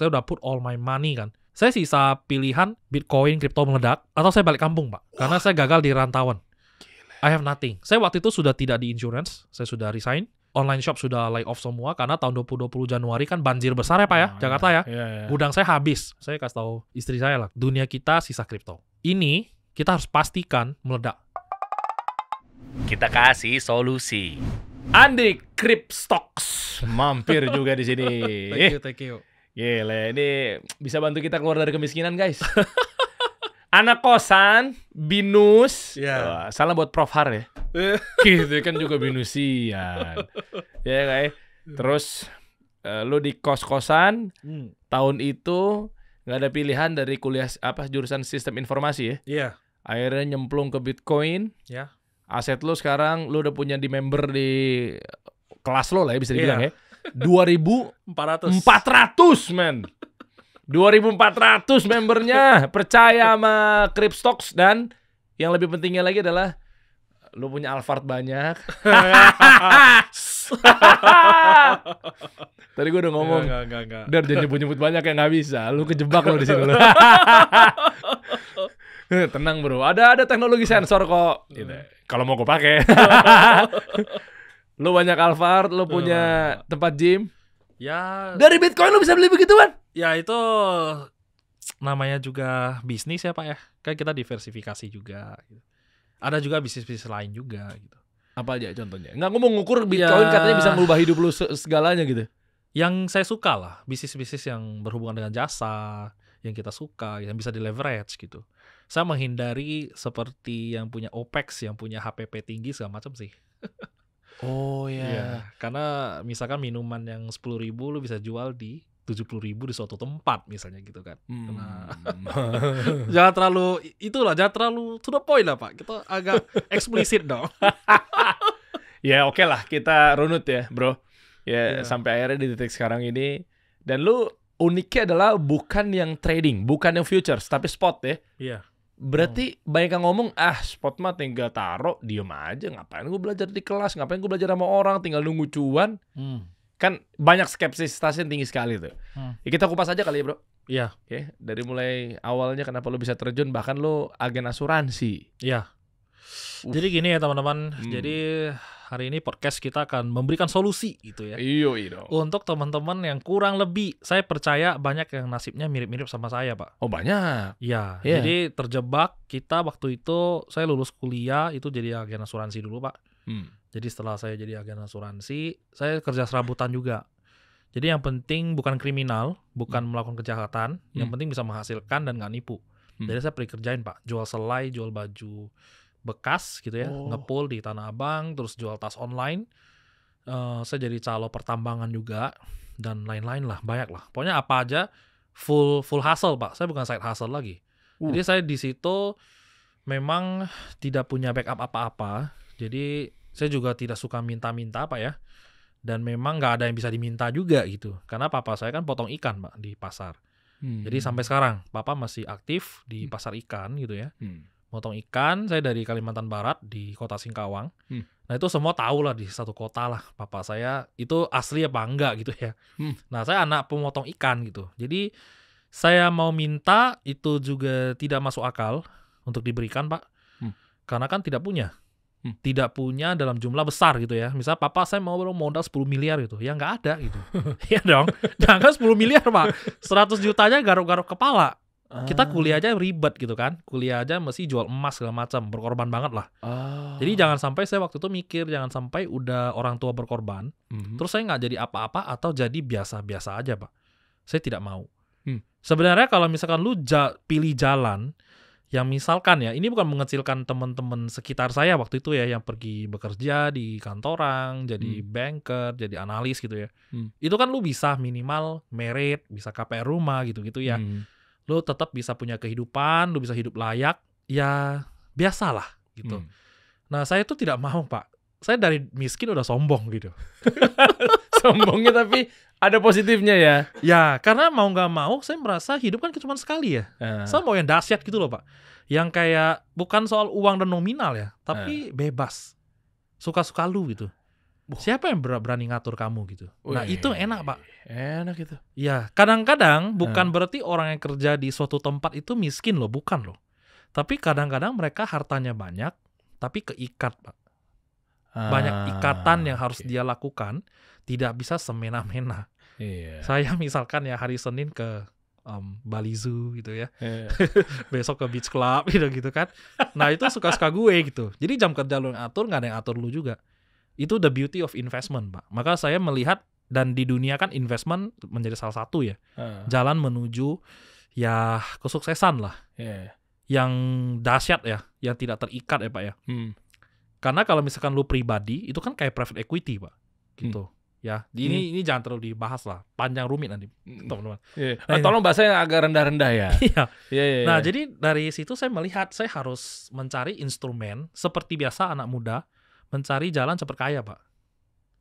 Saya udah put all my money kan. Saya sisa pilihan Bitcoin, kripto meledak, atau saya balik kampung, Pak. Karena saya gagal di rantauan. I have nothing. Saya waktu itu sudah tidak di insurance, saya sudah resign. Online shop sudah lay off semua karena tahun 2020 Januari kan banjir besar ya Pak ya, Jakarta ya. Gudang saya habis. Saya kasih tahu istri saya lah, dunia kita sisa kripto. Ini kita harus pastikan meledak. Kita kasih solusi. Andi Crypstocks mampir juga di sini. Thank you. Gila, ini bisa bantu kita keluar dari kemiskinan, guys. Anak kosan, binus. Wah, salam buat Prof Har ya. Gitu kan juga binusian. Ya kayak. Terus lu di kos-kosan tahun itu nggak ada pilihan dari kuliah jurusan sistem informasi ya. Iya. Akhirnya nyemplung ke Bitcoin. Ya. Aset lu sekarang lu udah punya di member di kelas lo lah ya bisa dibilang ya. 2.400 men. 2.400 membernya percaya sama Crypstocks, dan yang lebih pentingnya lagi adalah lu punya Alphard banyak. Tadi gue udah ngomong, enggak. Dar jangan nyebut-nyebut banyak ya, nggak bisa. Lu kejebak lo di sini lo. Tenang bro, ada teknologi sensor kok. Gitu. Kalau mau gue pakai. Lu banyak Alphard, lu punya tempat gym. Ya. Dari Bitcoin lu bisa beli begituan? Ya itu namanya juga bisnis ya Pak ya. Kan kita diversifikasi juga gitu. Ada juga bisnis-bisnis lain juga gitu. Apa aja contohnya? Nggak ngomong ngukur Bitcoin katanya bisa merubah hidup lu segalanya gitu. Yang saya suka lah, bisnis-bisnis yang berhubungan dengan jasa, yang kita suka, yang bisa di leverage gitu. Saya menghindari seperti yang punya OPEX, yang punya HPP tinggi segala macam sih. Oh ya. Karena misalkan minuman yang 10.000 lu bisa jual di 70.000 di suatu tempat misalnya gitu kan. Nah, jangan terlalu to the point lah Pak. Kita agak eksplisit dong. Ya oke lah, kita runut ya bro. Ya sampai akhirnya di titik sekarang ini. Dan lu uniknya adalah bukan yang trading, bukan yang futures, tapi spot ya. Iya. Berarti banyak yang ngomong, spot mah tinggal taruh, diem aja. Ngapain gue belajar di kelas, ngapain gue belajar sama orang, tinggal nunggu cuan. Kan banyak skepsitas yang tinggi sekali tuh. Ya, kita kupas aja kali ya bro. Iya. Oke, dari mulai awalnya kenapa lu bisa terjun, bahkan lu agen asuransi. Iya. Jadi gini ya teman-teman. Jadi hari ini podcast kita akan memberikan solusi gitu ya. Iya. Untuk teman-teman yang kurang lebih, saya percaya banyak yang nasibnya mirip-mirip sama saya Pak. Oh banyak. Iya. Jadi terjebak kita waktu itu, saya lulus kuliah itu jadi agen asuransi dulu Pak. Jadi setelah saya jadi agen asuransi, saya kerja serabutan juga. Jadi yang penting bukan kriminal, bukan melakukan kejahatan, yang penting bisa menghasilkan dan nggak nipu. Jadi saya pergi kerjain Pak, jual selai, jual baju bekas gitu ya, ngepool di Tanah Abang, terus jual tas online. Saya jadi calo pertambangan juga dan lain-lain lah, banyak lah. Pokoknya apa aja full hustle Pak. Saya bukan side hustle lagi. Jadi saya di situ memang tidak punya backup apa-apa. Jadi saya juga tidak suka minta-minta Pak ya. Dan memang nggak ada yang bisa diminta juga gitu. Karena papa saya kan potong ikan Pak di pasar. Jadi sampai sekarang papa masih aktif di pasar ikan gitu ya. Potong ikan, saya dari Kalimantan Barat di kota Singkawang. Nah itu semua tahu lah di satu kota lah. Papa saya itu asli apa enggak gitu ya. Nah saya anak pemotong ikan gitu. Jadi saya mau minta itu juga tidak masuk akal untuk diberikan Pak. Karena kan tidak punya. Tidak punya dalam jumlah besar gitu ya. Misal papa saya mau modal 10 miliar gitu. Ya nggak ada gitu. Iya dong. Jangan 10 miliar Pak. 100 jutanya garuk-garuk kepala. Kita kuliah aja ribet gitu kan. Kuliah aja mesti jual emas segala macam. Berkorban banget lah. Jadi jangan sampai saya waktu itu mikir. Jangan sampai udah orang tua berkorban. Terus saya nggak jadi apa-apa atau jadi biasa-biasa aja Pak. Saya tidak mau. Sebenarnya kalau misalkan lu pilih jalan yang misalkan ya, ini bukan mengecilkan teman-teman sekitar saya waktu itu ya, yang pergi bekerja di kantoran, jadi banker, jadi analis gitu ya. Itu kan lu bisa minimal merit, bisa KPR rumah gitu-gitu ya. Lu tetap bisa punya kehidupan, lu bisa hidup layak, ya biasalah gitu. Nah saya tuh tidak mau Pak. Saya dari miskin udah sombong gitu. Sombongnya tapi ada positifnya ya. Ya, karena mau nggak mau saya merasa hidup kan cuma sekali ya. Saya mau yang dahsyat gitu loh Pak. Yang kayak bukan soal uang dan nominal ya, tapi bebas. Suka-suka lu gitu. Siapa yang berani ngatur kamu gitu? Nah itu enak Pak. Enak itu. Ya kadang-kadang bukan berarti orang yang kerja di suatu tempat itu miskin loh, bukan loh. Tapi kadang-kadang mereka hartanya banyak, tapi keikat Pak. Banyak ikatan yang harus dia lakukan, tidak bisa semena-mena. Saya misalkan ya hari Senin ke Bali Zoo gitu ya, besok ke Beach Club gitu kan. Nah itu suka-suka gue gitu. Jadi jam kerja lu yang atur, nggak ada yang atur lu juga. Itu the beauty of investment Pak. Maka saya melihat, dan di dunia kan investment menjadi salah satu ya jalan menuju ya kesuksesan lah, yang dahsyat ya, yang tidak terikat ya Pak ya. Karena kalau misalkan lu pribadi itu kan kayak private equity Pak, gitu. Ya, ini jangan terlalu dibahas lah, panjang rumit nanti teman-teman. Tolong bahasa yang agak rendah-rendah ya. Nah, jadi dari situ saya melihat saya harus mencari instrumen seperti biasa anak muda mencari jalan cepat kaya Pak.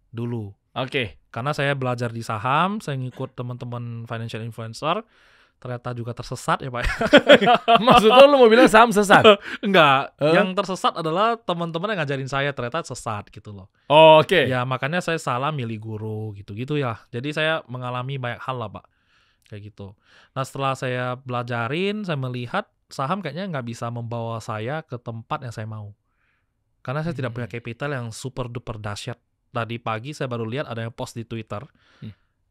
Dulu. Karena saya belajar di saham, saya ngikut teman-teman financial influencer. Ternyata juga tersesat ya Pak. Maksudnya lu mau bilang saham sesat? Enggak, yang tersesat adalah teman-teman yang ngajarin saya ternyata sesat gitu loh. Ya makanya saya salah milih guru gitu-gitu ya. Jadi saya mengalami banyak hal lah Pak, kayak gitu. Nah setelah saya belajarin, saya melihat saham kayaknya nggak bisa membawa saya ke tempat yang saya mau. Karena saya tidak punya capital yang super duper dahsyat. Tadi pagi saya baru lihat ada yang post di Twitter,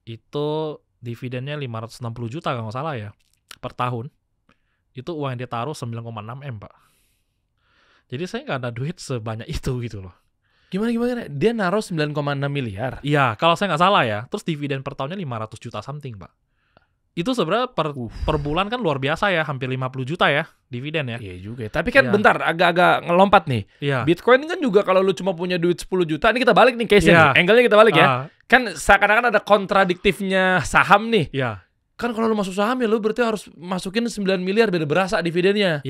itu dividennya 560 juta kalau nggak salah ya, per tahun. Itu uang yang dia taruh 9,6 M Pak. Jadi saya nggak ada duit sebanyak itu gitu loh. Gimana? Dia naruh 9,6 miliar? Iya, kalau saya nggak salah ya. Terus dividen per tahunnya 500 juta something Pak. Itu sebenarnya per bulan kan luar biasa ya, hampir 50 juta ya dividen ya. Iya juga. Tapi kan bentar, agak-agak ngelompat nih. Bitcoin kan juga kalau lu cuma punya duit 10 juta, ini kita balik nih case-nya nih. Angle-nya kita balik ya. Kan seakan-akan ada kontradiktifnya saham nih. Kan kalau lu masuk saham ya lu berarti harus masukin 9 miliar beda berasa dividennya.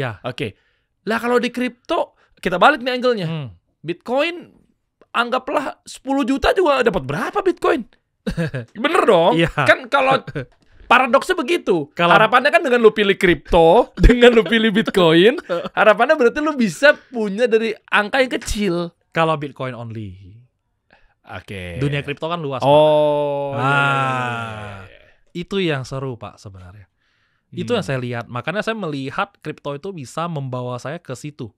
Lah kalau di kripto, kita balik nih angle-nya. Bitcoin anggaplah 10 juta juga dapat berapa Bitcoin? Bener dong? Kan kalau paradoksnya begitu. Harapannya kan dengan lu pilih kripto, dengan lu pilih Bitcoin, harapannya berarti lu bisa punya dari angka yang kecil. Kalau Bitcoin only. Dunia kripto kan luas. Itu yang seru Pak sebenarnya. Itu yang saya lihat. Makanya saya melihat kripto itu bisa membawa saya ke situ.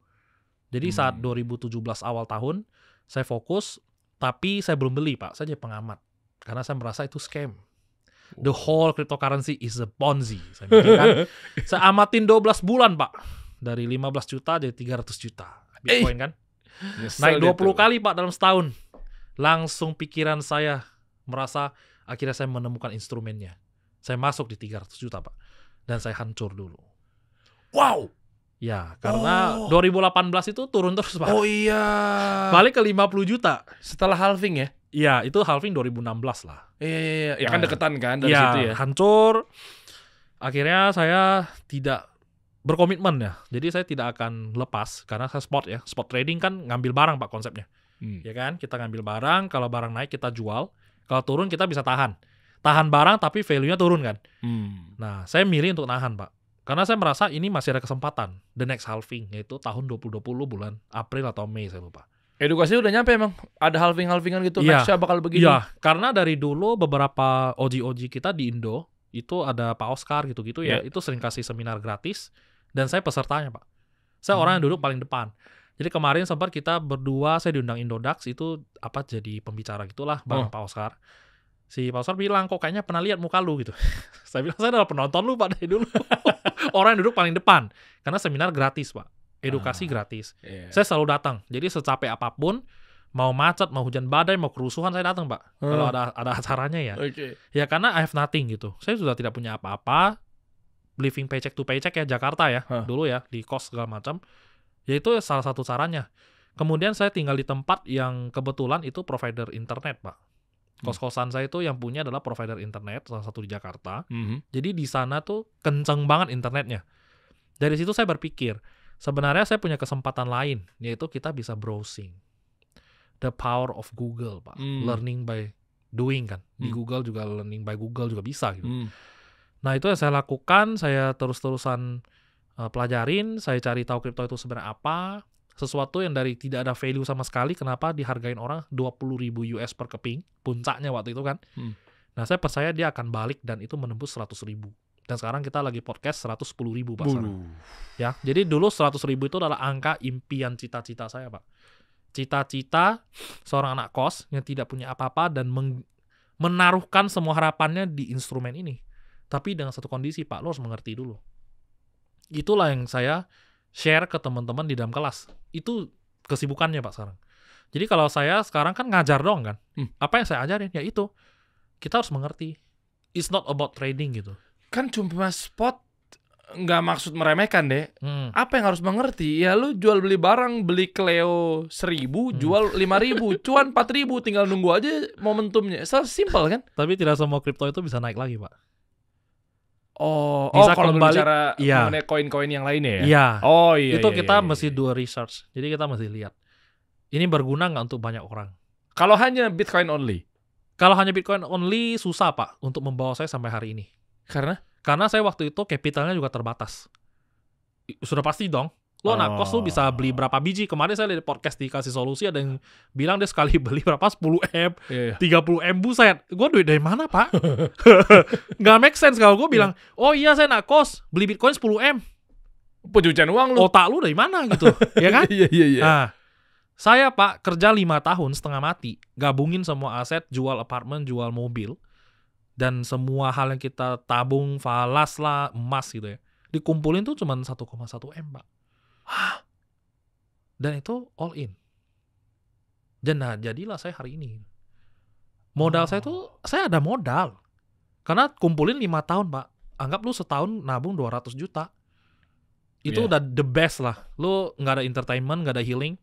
Jadi saat 2017 awal tahun, saya fokus, tapi saya belum beli Pak. Saya jadi pengamat. Karena saya merasa itu scam. The whole cryptocurrency is a Ponzi. Saya mikir kan. Saya amatin 12 bulan Pak. Dari 15 juta jadi 300 juta. Bitcoin kan. Naik 20 kali Pak dalam setahun. Langsung pikiran saya merasa akhirnya saya menemukan instrumennya. Saya masuk di 300 juta Pak. Dan saya hancur dulu. Wow. Ya, karena 2018 itu turun terus Pak. Balik ke 50 juta. Setelah halving ya? Iya, itu halving 2016 lah. Iya. Ya kan deketan kan dari situ ya. Hancur. Akhirnya saya tidak berkomitmen ya. Jadi saya tidak akan lepas karena saya spot ya. Spot trading kan ngambil barang Pak konsepnya. Ya kan? Kita ngambil barang, kalau barang naik kita jual, kalau turun kita bisa tahan. Tahan barang tapi value-nya turun kan. Nah, saya milih untuk nahan Pak. Karena saya merasa ini masih ada kesempatan. The next halving, yaitu tahun 2020 bulan April atau Mei saya lupa. Edukasi udah nyampe emang? Ada halving-halvingan gitu? Nextnya bakal begini? Iya, karena dari dulu beberapa OG kita di Indo, itu ada Pak Oscar gitu-gitu ya, itu sering kasih seminar gratis, dan saya pesertanya Pak. Saya orang yang duduk paling depan. Jadi kemarin sempat kita berdua, saya diundang Indodax, itu jadi pembicara gitulah bareng Pak Oscar. Si Pak Oscar bilang, kok kayaknya pernah lihat muka lu gitu. Saya bilang, saya adalah penonton lu Pak dari dulu. Orang yang duduk paling depan. Karena seminar gratis Pak. Edukasi gratis. Saya selalu datang. Jadi secapek apapun, mau macet, mau hujan badai, mau kerusuhan, saya datang Pak. Kalau ada acaranya ya. Ya karena I have nothing gitu. Saya sudah tidak punya apa-apa. Living paycheck to paycheck ya, Jakarta ya. Dulu ya, di kos segala macam. Ya itu salah satu caranya. Kemudian saya tinggal di tempat yang kebetulan itu provider internet Pak. Kos-kosan saya itu yang punya adalah provider internet, salah satu di Jakarta. Jadi di sana tuh kenceng banget internetnya. Dari situ saya berpikir, sebenarnya saya punya kesempatan lain, yaitu kita bisa browsing. The power of Google, Pak. Learning by doing kan. Di Google juga learning by Google juga bisa gitu. Nah itu yang saya lakukan, saya terus-terusan pelajarin, saya cari tahu kripto itu sebenarnya apa. Sesuatu yang dari tidak ada value sama sekali, kenapa dihargain orang 20.000 US per keping, puncaknya waktu itu kan. Nah, saya percaya dia akan balik dan itu menembus 100.000. Dan sekarang kita lagi podcast 110.000 Pak. Ya, jadi dulu 100.000 itu adalah angka impian cita-cita saya Pak. Cita-cita seorang anak kos yang tidak punya apa-apa dan menaruhkan semua harapannya di instrumen ini. Tapi dengan satu kondisi Pak, lo harus mengerti dulu. Itulah yang saya share ke teman-teman di dalam kelas. Itu kesibukannya Pak sekarang. Jadi kalau saya sekarang kan ngajar dong kan. Apa yang saya ajarin? Ya itu. Kita harus mengerti. It's not about trading gitu. Kan cuma spot, nggak maksud meremehkan deh. Apa yang harus mengerti? Ya lu jual beli barang, beli Cleo 1.000, jual 5.000, cuan 4.000, tinggal nunggu aja momentumnya. Simple kan? Tapi tidak semua kripto itu bisa naik lagi Pak. Bisa kalau berbicara mengenai koin-koin yang lainnya ya? Iya. Iya. Itu kita mesti do research. Jadi kita mesti lihat. Ini berguna nggak untuk banyak orang? Kalau hanya Bitcoin only? Kalau hanya Bitcoin only, susah Pak untuk membawa saya sampai hari ini. Karena saya waktu itu capitalnya juga terbatas. Sudah pasti dong. Lo anak kos lo bisa beli berapa biji. Kemarin saya lihat podcast dikasih solusi, ada yang bilang dia sekali beli berapa 10M, 30M, buset. Gue duit dari mana Pak? Nggak make sense kalau gue bilang, oh iya saya anak kos, beli Bitcoin 10M. Pencucian uang lu. Otak lu dari mana gitu. Ya kan? Iya. Nah, saya Pak kerja 5 tahun setengah mati, gabungin semua aset, jual apartemen, jual mobil, dan semua hal yang kita tabung, falas lah, emas gitu ya, dikumpulin tuh cuma 1,1M Pak. Dan itu all in. Dan nah, jadilah saya hari ini. Modal saya tuh, saya ada modal. Karena kumpulin 5 tahun Pak. Anggap lu setahun nabung 200 juta. Itu udah the best lah. Lu gak ada entertainment, gak ada healing,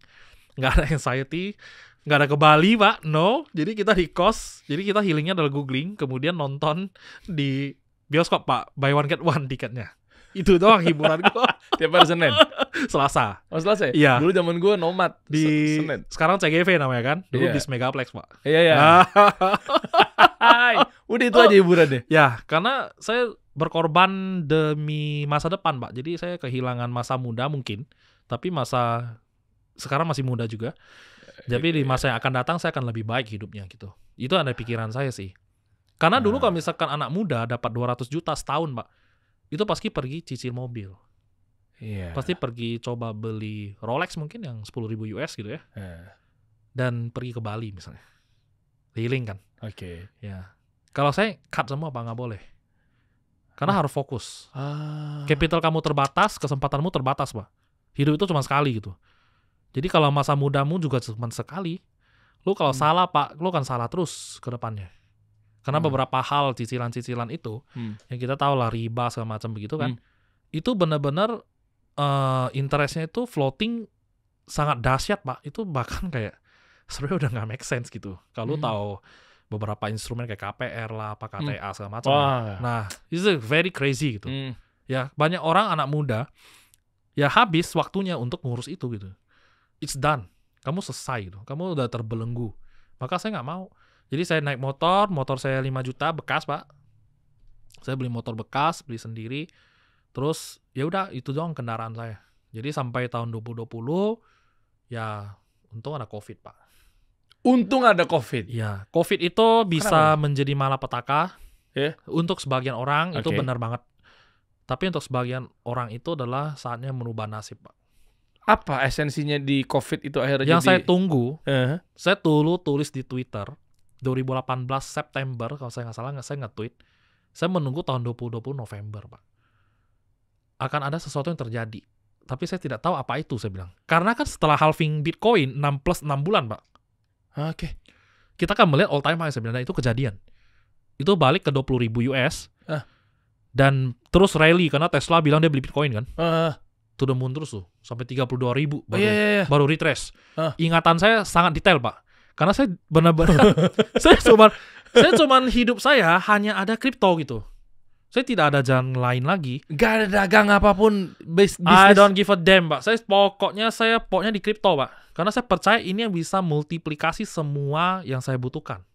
gak ada anxiety, gak ada ke Bali Pak. No. Jadi kita di kos. Jadi kita healingnya adalah googling, kemudian nonton di bioskop Pak. Buy one get one tiketnya. Itu doang hiburan gua. Tiap hari Senin? Selasa. Selasa ya? Iya. Dulu zaman gua nomad di Senin. Sekarang CGV namanya kan? Dulu bis Megaplex Pak. Iya. Udah itu aja hiburan deh. Ya, karena saya berkorban demi masa depan Pak. Jadi saya kehilangan masa muda mungkin, tapi masa sekarang masih muda juga. Jadi di masa yang akan datang saya akan lebih baik hidupnya gitu. Itu ada pikiran saya sih. Karena dulu kalau misalkan anak muda dapat 200 juta setahun Pak, itu pasti pergi cicil mobil. Iya. Pasti pergi coba beli Rolex mungkin yang 10.000 US gitu ya. Dan pergi ke Bali misalnya. Healing kan. Oke. Ya. Kalau saya cut semua Pak, nggak boleh. Karena harus fokus. Capital kamu terbatas, kesempatanmu terbatas Pak. Hidup itu cuma sekali gitu. Jadi kalau masa mudamu juga cuma sekali, lu kalau salah Pak, lu kan salah terus ke depannya. Karena beberapa hal cicilan-cicilan itu, yang kita tahu lah riba segala macam begitu kan, itu benar-benar interestnya itu floating sangat dahsyat Pak. Itu bahkan kayak sebenarnya udah nggak make sense gitu. Kalau tahu beberapa instrumen kayak KPR lah, apa KTA segala macam. Nah, itu very crazy gitu. Ya banyak orang anak muda ya habis waktunya untuk ngurus itu gitu. It's done. Kamu selesai gitu. Kamu udah terbelenggu. Maka saya nggak mau. Jadi saya naik motor saya 5 juta bekas Pak. Saya beli motor bekas, beli sendiri. Terus ya udah itu doang kendaraan saya. Jadi sampai tahun 2020 ya untung ada Covid Pak. Untung ada Covid. Ya, Covid itu bisa menjadi malapetaka. Untuk sebagian orang itu benar banget. Tapi untuk sebagian orang itu adalah saatnya merubah nasib Pak. Apa esensinya di Covid itu akhirnya yang saya tunggu? Saya dulu tulis di Twitter 2018 September kalau saya nggak salah, saya nge-tweet, saya menunggu tahun 2020 November Pak. Akan ada sesuatu yang terjadi. Tapi saya tidak tahu apa itu, saya bilang. Karena kan setelah halving Bitcoin 6 plus 6 bulan Pak. Kita kan melihat all time high, saya bilang, nah, itu kejadian. Itu balik ke 20.000 US. Dan terus rally karena Tesla bilang dia beli Bitcoin kan. To the moon terus tuh sampai 32.000 baru retrace. Ingatan saya sangat detail Pak. Karena saya benar-benar saya cuman hidup saya hanya ada kripto gitu. Saya tidak ada jalan lain lagi. Gak ada dagang apapun bisnis. I don't give a damn Pak. Saya pokoknya di kripto Pak. Karena saya percaya ini yang bisa multiplikasi semua yang saya butuhkan.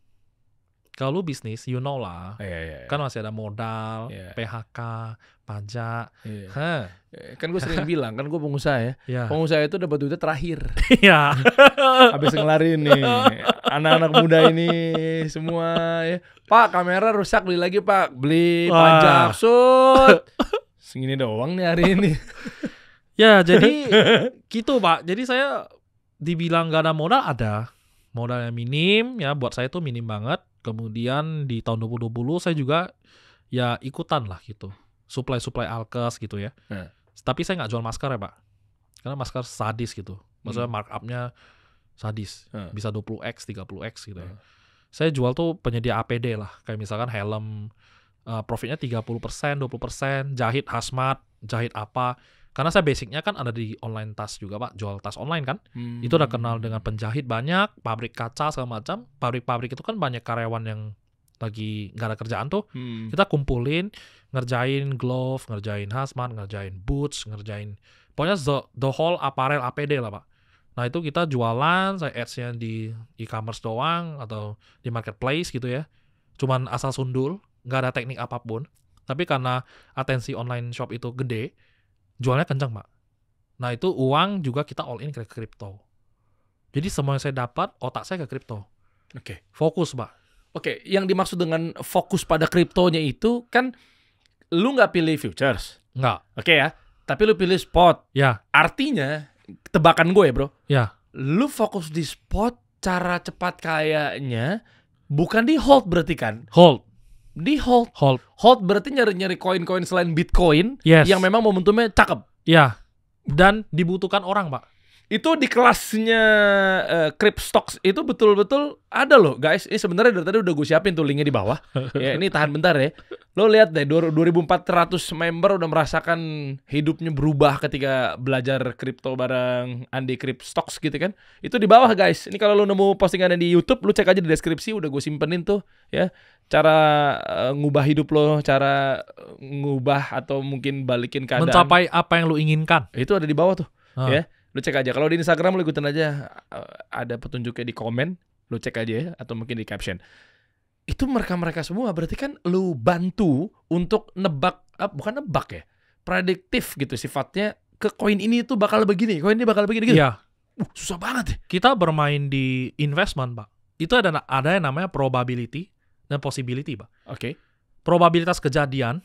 kalau lu bisnis, you know lah. Kan masih ada modal, PHK, pajak. Kan gue sering bilang, kan gue pengusaha ya. Pengusaha itu dapat duitnya terakhir. Iya. Habis ngelarin nih. Anak-anak muda ini semua ya. Pak, kamera rusak, beli lagi Pak. Beli pajak, sud. Segini doang nih hari ini. Ya, jadi gitu Pak. Jadi saya dibilang gak ada modal, ada. Modalnya minim, ya buat saya itu minim banget. Kemudian di tahun 2020 saya juga ya ikutan lah gitu. Supply alkes gitu ya. Tapi saya nggak jual masker ya Pak. Karena masker sadis gitu. Maksudnya markup-nya sadis. Bisa 20x, 30x gitu ya. Saya jual tuh penyedia APD lah. Kayak misalkan helm, profitnya 30%, 20%, jahit hazmat, jahit apa. Karena saya basicnya kan ada di online tas juga Pak, jual tas online kan. Itu udah kenal dengan penjahit banyak, pabrik kaca segala macam. Pabrik-pabrik itu kan banyak karyawan yang lagi nggak ada kerjaan tuh. Kita kumpulin, ngerjain glove, ngerjain hazmat, ngerjain boots, ngerjain pokoknya the whole apparel APD lah Pak. Nah itu kita jualan, saya ads-nya di e-commerce doang atau di marketplace gitu ya. Cuman asal sundul, nggak ada teknik apapun. Tapi karena atensi online shop itu gede, jualnya kencang Pak. Nah itu uang juga kita all in ke kripto. Jadi semua yang saya dapat, otak saya ke kripto. Fokus Pak. Yang dimaksud dengan fokus pada kriptonya itu kan lu nggak pilih futures. Nggak. Ya. Tapi lu pilih spot. Ya. Artinya, tebakan gue ya bro. Ya. Lu fokus di spot, cara cepat kayaknya bukan di hold berarti kan? Hold. Di hold. Hold berarti nyari-nyari koin-koin selain Bitcoin yang memang momentumnya cakep. Ya. Dan dibutuhkan orang, Pak. Itu di kelasnya Cryptstocks itu betul-betul ada loh, guys. Ini sebenarnya dari tadi udah gue siapin tuh linknya di bawah. Ya, ini tahan bentar ya. Lo lihat deh, 2.400 member udah merasakan hidupnya berubah ketika belajar kripto bareng Andi Cryptstocks gitu kan. Itu di bawah, guys. Ini kalau lo nemu postingannya di YouTube, lo cek aja di deskripsi, udah gue simpenin tuh ya. Cara ngubah hidup lo, cara ngubah atau mungkin balikin keadaan. Mencapai apa yang lo inginkan. Itu ada di bawah tuh, ya. Lu cek aja. Kalau di Instagram lu ikutin aja, ada petunjuknya di komen, lu cek aja ya, atau mungkin di caption. Itu mereka semua berarti kan lu bantu untuk nebak, bukan nebak ya, prediktif gitu sifatnya, ke koin ini tuh bakal begini, koin ini bakal begini gitu. Iya. Susah banget ya. Kita bermain di investment, Pak. Itu ada yang namanya probability dan possibility, Pak. Probabilitas kejadian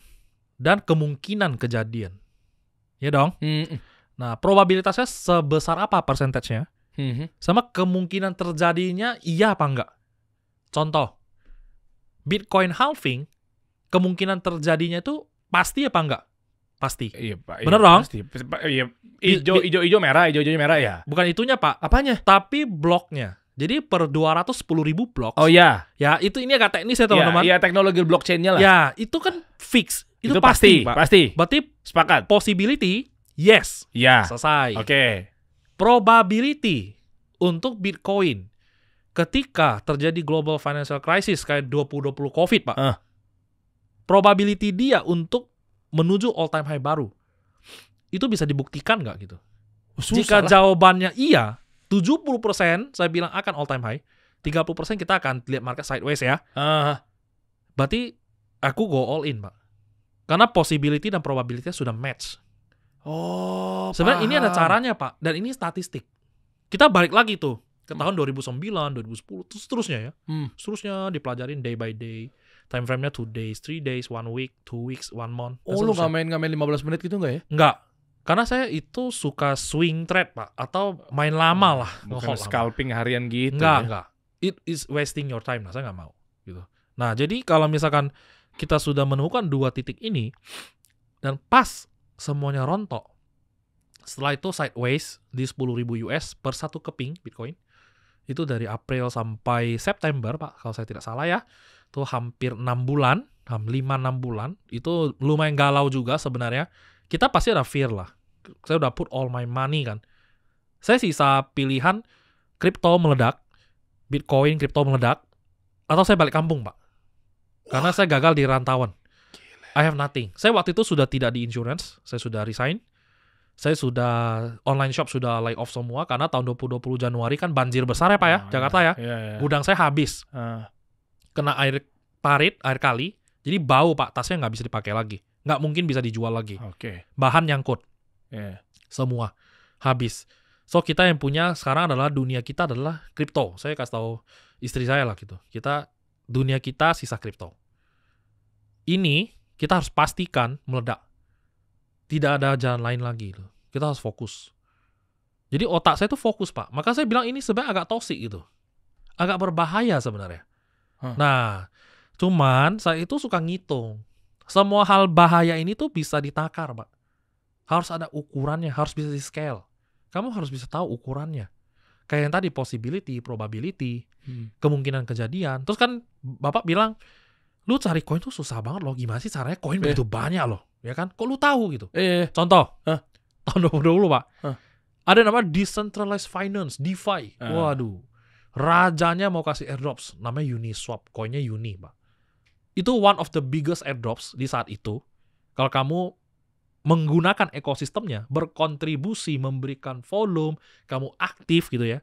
dan kemungkinan kejadian. Ya dong? Nah, probabilitasnya sebesar apa persentasenya? Sama kemungkinan terjadinya iya apa enggak? Contoh, Bitcoin halving, kemungkinan terjadinya itu pasti apa enggak? Pasti. Iya, Pak. Bener dong? Pasti. Iya. Hijau merah ya. Bukan itunya, Pak. Apanya? Tapi bloknya. Jadi per 210.000 blok. Oh iya. Ya, itu ini agak teknis ya, teman-teman. Iya, teknologi blockchain-nya lah. Ya, itu kan fix. Itu pasti, Pak. Pasti. Berarti sepakat. Possibility yes. Ya. Selesai. Oke. Probability untuk Bitcoin ketika terjadi global financial crisis kayak 2020 COVID, Pak. Probability dia untuk menuju all time high baru. Itu bisa dibuktikan nggak gitu? Jika jawabannya iya, 70% saya bilang akan all time high, 30% kita akan lihat market sideways ya. Berarti aku go all in, Pak. Karena possibility dan probability sudah match. Sebenarnya ini ada caranya, Pak, dan ini statistik. Kita balik lagi tuh ke tahun 2009, 2010, terus seterusnya ya. Seterusnya dipelajarin day by day. Time frame-nya 2 days, 3 days, 1 week, 2 weeks, 1 month. Lu nggak main 15 menit gitu nggak ya? Nggak. Karena saya itu suka swing trade, Pak, atau main lama lah. Bukan scalping harian gitu. Enggak. It is wasting your time lah, saya nggak mau gitu. Nah, jadi kalau misalkan kita sudah menemukan 2 titik ini dan pas semuanya rontok. Setelah itu sideways di 10.000 US per satu keping Bitcoin. Itu dari April sampai September, Pak, kalau saya tidak salah ya. Itu hampir 6 bulan, 5-6 bulan. Itu lumayan galau juga sebenarnya. Kita pasti ada fear lah. Saya udah put all my money kan. Saya sisa pilihan kripto meledak, Bitcoin kripto meledak, atau saya balik kampung, Pak. Karena saya gagal di rantauan. I have nothing. Saya waktu itu sudah tidak di insurance, saya sudah resign. Saya sudah online shop sudah lay off semua karena tahun 2020 Januari kan banjir besar ya, Pak ya, Jakarta ya. Gudang saya habis. kena air parit, air kali, jadi bau Pak, tasnya nggak bisa dipakai lagi. Nggak mungkin bisa dijual lagi. Bahan nyangkut. Semua. Habis. So kita yang punya sekarang adalah dunia kita adalah kripto. Saya kasih tahu istri saya lah gitu. Dunia kita sisa kripto. Ini kita harus pastikan meledak. Tidak ada jalan lain lagi. Kita harus fokus. Jadi otak saya tuh fokus Pak. Maka saya bilang ini sebenarnya agak toksik gitu. Agak berbahaya sebenarnya. Nah, cuman saya itu suka ngitung. Semua hal bahaya ini tuh bisa ditakar Pak. Harus ada ukurannya, harus bisa di scale. Kamu harus bisa tahu ukurannya. Kayak yang tadi possibility, probability, kemungkinan kejadian. Terus kan Bapak bilang, lu cari koin tuh susah banget loh. Gimana sih caranya koin begitu banyak loh. Ya kan? Kok lu tahu gitu? Contoh, tahun 2020 Pak. Ada namanya Decentralized Finance, DeFi. Waduh. Rajanya mau kasih airdrops. Namanya Uniswap. Koinnya Uni Pak. Itu one of the biggest airdrops di saat itu. Kalau kamu menggunakan ekosistemnya, berkontribusi, memberikan volume, kamu aktif gitu ya,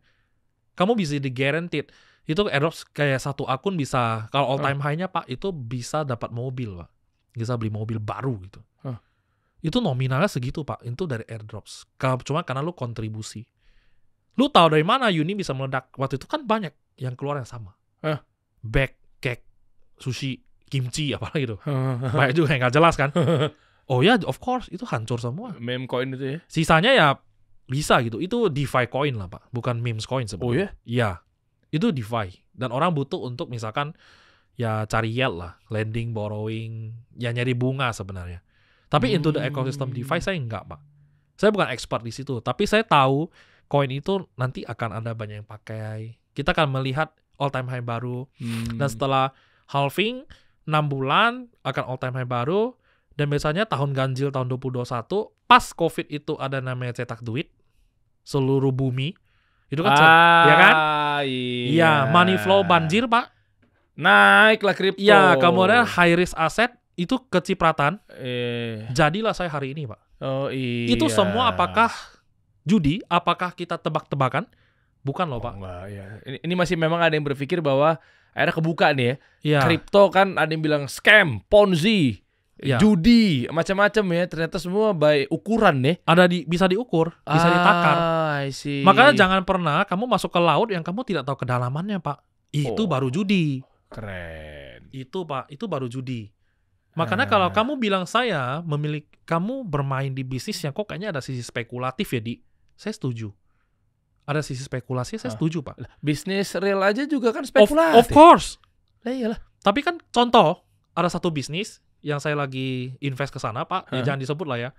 kamu bisa di-guaranteed. Itu airdrops kayak satu akun bisa, kalau all time high-nya Pak, itu bisa dapat mobil Pak. Bisa beli mobil baru gitu. Itu nominalnya segitu Pak, itu dari airdrops. Cuma karena lu kontribusi. Lu tahu dari mana Uni bisa meledak? Waktu itu kan banyak yang keluar yang sama. Back, cake, sushi, kimchi, apa gitu. Banyak juga yang gak jelas kan. Oh ya, of course, itu hancur semua. Meme coin itu ya? Sisanya ya bisa gitu. Itu DeFi coin lah Pak, bukan memes coin sebenarnya. Oh ya? Iya, itu DeFi. Dan orang butuh untuk misalkan ya cari yield lah, lending, borrowing, ya nyari bunga sebenarnya. Tapi into the ecosystem DeFi saya enggak Pak. Saya bukan expert di situ, tapi saya tahu koin itu nanti akan ada banyak yang pakai. Kita akan melihat all time high baru. Dan setelah halving 6 bulan akan all time high baru. Dan biasanya tahun ganjil tahun 2021 pas COVID itu ada namanya cetak duit seluruh bumi. Itu kan ya kan? Iya, money flow banjir Pak. Naiklah kripto. Iya, kemudian high risk asset itu kecipratan. Jadilah saya hari ini Pak. Oh iya. Itu semua apakah judi? Apakah kita tebak-tebakan? Bukan loh Pak. Enggak, ya. Ini masih memang ada yang berpikir bahwa akhirnya kebuka nih ya. Kripto kan ada yang bilang scam, ponzi, judi, macam-macam ya. Ternyata semua by ukuran nih. Bisa diukur, bisa ditakar. I see. Makanya jangan pernah kamu masuk ke laut yang kamu tidak tahu kedalamannya Pak. Itu baru judi. Keren. Itu Pak, itu baru judi. Makanya kalau kamu bilang kamu bermain di bisnis yang kok kayaknya ada sisi spekulatif ya saya setuju. Ada sisi spekulasi, saya setuju Pak. Bisnis real aja juga kan spekulasi. Of course. Lah iyalah. Tapi kan contoh, ada satu bisnis yang saya lagi invest ke sana Pak, ya jangan disebut lah ya.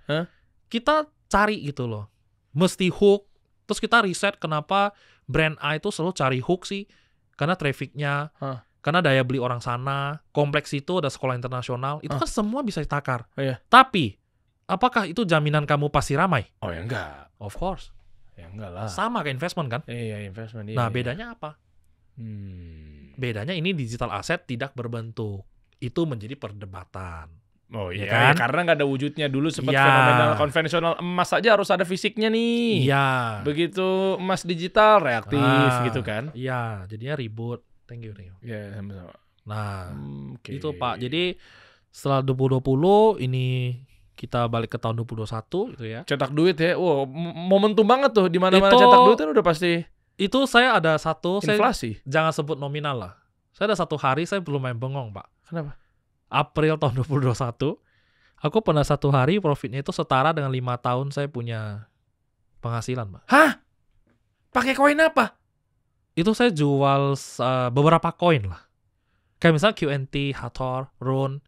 Kita cari gitu loh. Mesti hook. Terus kita riset kenapa brand A itu selalu cari hook sih. Karena trafficnya, karena daya beli orang sana, kompleks itu ada sekolah internasional, itu kan semua bisa ditakar. Tapi, apakah itu jaminan kamu pasti ramai? Oh ya enggak. Of course. Ya enggak lah. Sama kayak investment kan? Iya, investment. Nah, bedanya apa? Bedanya ini digital asset tidak berbentuk. Itu menjadi perdebatan. Oh iya, kan? Ya, karena nggak ada wujudnya. Dulu sempat fenomenal konvensional emas saja harus ada fisiknya nih. Iya. Begitu emas digital reaktif gitu kan. Iya, jadinya ribut. Thank you. Iya, sama-sama. Nah, itu Pak. Jadi setelah 2020 ini kita balik ke tahun 2021 gitu ya. Cetak duit ya. Wow, momentum banget tuh di mana-mana cetak duit kan udah pasti. Itu saya ada satu inflasi. Jangan sebut nominal lah. Saya ada satu hari saya belum main bengong, Pak. Kenapa? April tahun 2021. Aku pernah satu hari profitnya itu setara dengan 5 tahun saya punya penghasilan, Pak. Hah? Pakai koin apa? Itu saya jual beberapa koin lah. Kayak misalnya QNT, Hathor, Rune.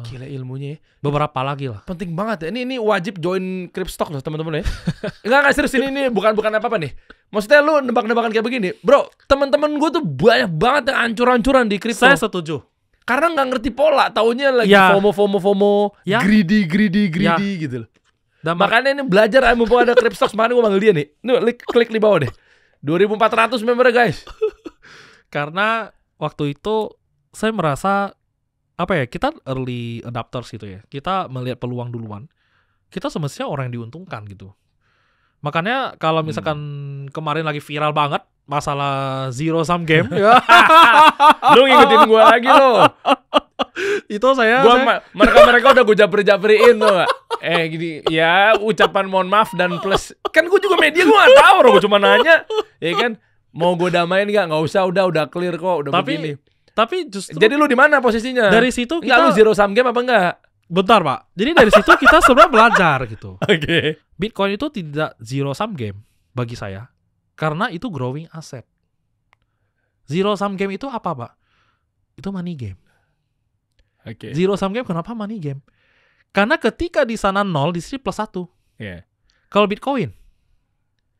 Gila ilmunya ya. Beberapa lagi lah. Penting banget ya. Ini wajib join Cryptstock loh teman-teman ya. Enggak serius ini bukan apa-apa nih. Maksudnya lu nebak-nebakan kayak begini. Bro, teman-teman gue tuh banyak banget yang ancur-ancuran di kripto. Saya setuju. Karena nggak ngerti pola. Taunya lagi FOMO. Ya. Greedy gitu loh. Dan makanya ini belajar mumpung ada Cryptstock. Mana gue manggil dia nih. Nih klik di bawah deh. 2.400 member guys. Karena waktu itu saya merasa kita early adapters gitu ya. Kita melihat peluang duluan. Kita semestinya orang yang diuntungkan gitu. Makanya kalau misalkan kemarin lagi viral banget masalah zero sum game, lu ngikutin gue lagi lo. Itu saya mereka udah gue japri-japriin tuh gak? Gini ya, ucapan mohon maaf dan plus kan gue juga media, gue gak tahu, gue cuma nanya ya kan, mau gue damain nggak usah, udah clear kok, udah begini. Tapi justru jadi lu di mana posisinya? Dari situ kita lu zero sum game apa enggak? Bentar Pak, jadi dari situ kita sebenarnya belajar gitu. Oke. Bitcoin itu tidak zero sum game bagi saya, karena itu growing asset. Zero sum game itu apa Pak? Itu money game. Oke. Zero sum game kenapa money game? Karena ketika di sana 0, di sini plus 1. Yeah. Kalau Bitcoin,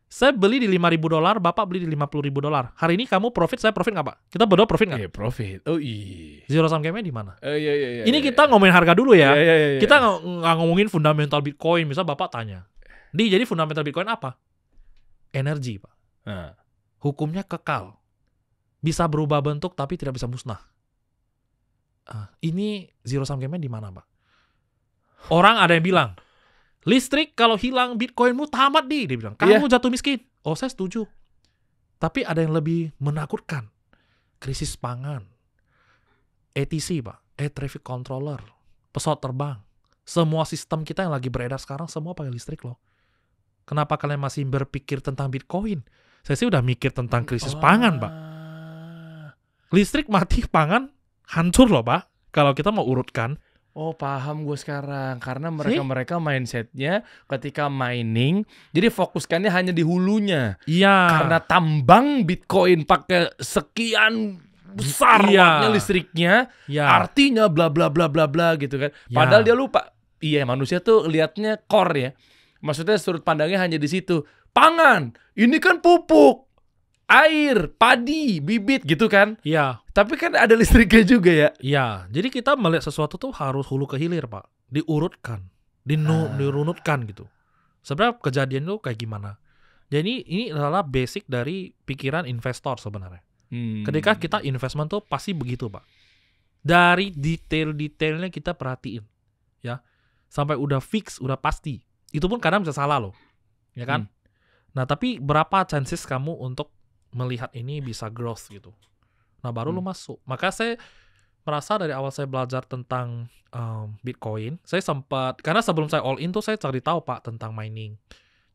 saya beli di $5.000, Bapak beli di $50.000. Hari ini kamu profit, saya profit nggak Pak? Kita berdua profit nggak? Iya, profit. Oh iya. Zero sum game-nya di mana? Iya. Ini kita ngomongin harga dulu ya. Iya. Kita nggak ngomongin fundamental Bitcoin. Misal Bapak tanya, jadi fundamental Bitcoin apa? Energi Pak. Hukumnya kekal. Bisa berubah bentuk tapi tidak bisa musnah. Ini zero sum game-nya di mana Pak? Orang ada yang bilang, listrik kalau hilang Bitcoinmu tamat dia bilang, kamu jatuh miskin. Oh saya setuju. Tapi ada yang lebih menakutkan. Krisis pangan. ATC Pak, Air Traffic Controller, pesawat terbang. Semua sistem kita yang lagi beredar sekarang semua pakai listrik loh. Kenapa kalian masih berpikir tentang Bitcoin? Saya sih udah mikir tentang krisis pangan Pak. Listrik mati, pangan hancur loh Pak. Kalau kita mau urutkan. Oh paham gue sekarang. Karena mereka mindsetnya ketika mining, jadi fokuskannya hanya di hulunya. Iya. Karena tambang Bitcoin pakai sekian besar wattnya listriknya, artinya bla bla bla bla bla gitu kan. Padahal dia lupa. Iya, manusia tuh liatnya core ya. Maksudnya sudut pandangnya hanya di situ. Pangan, ini kan pupuk, air, padi, bibit gitu kan. Iya. Tapi kan ada listriknya juga ya. Iya. Jadi kita melihat sesuatu tuh harus hulu ke hilir Pak. Diurutkan, dirunutkan gitu. Sebenarnya kejadian itu kayak gimana? Jadi ini adalah basic dari pikiran investor sebenarnya. Ketika kita investment tuh pasti begitu Pak. Dari detail-detailnya kita perhatiin, ya, sampai udah fix, udah pasti. Itu pun kadang bisa salah loh, ya kan? Nah tapi berapa chances kamu untuk melihat ini bisa growth gitu? Nah baru lu masuk. Maka saya merasa dari awal saya belajar tentang Bitcoin, saya sempat, karena sebelum saya all in tuh saya cari tahu Pak tentang mining.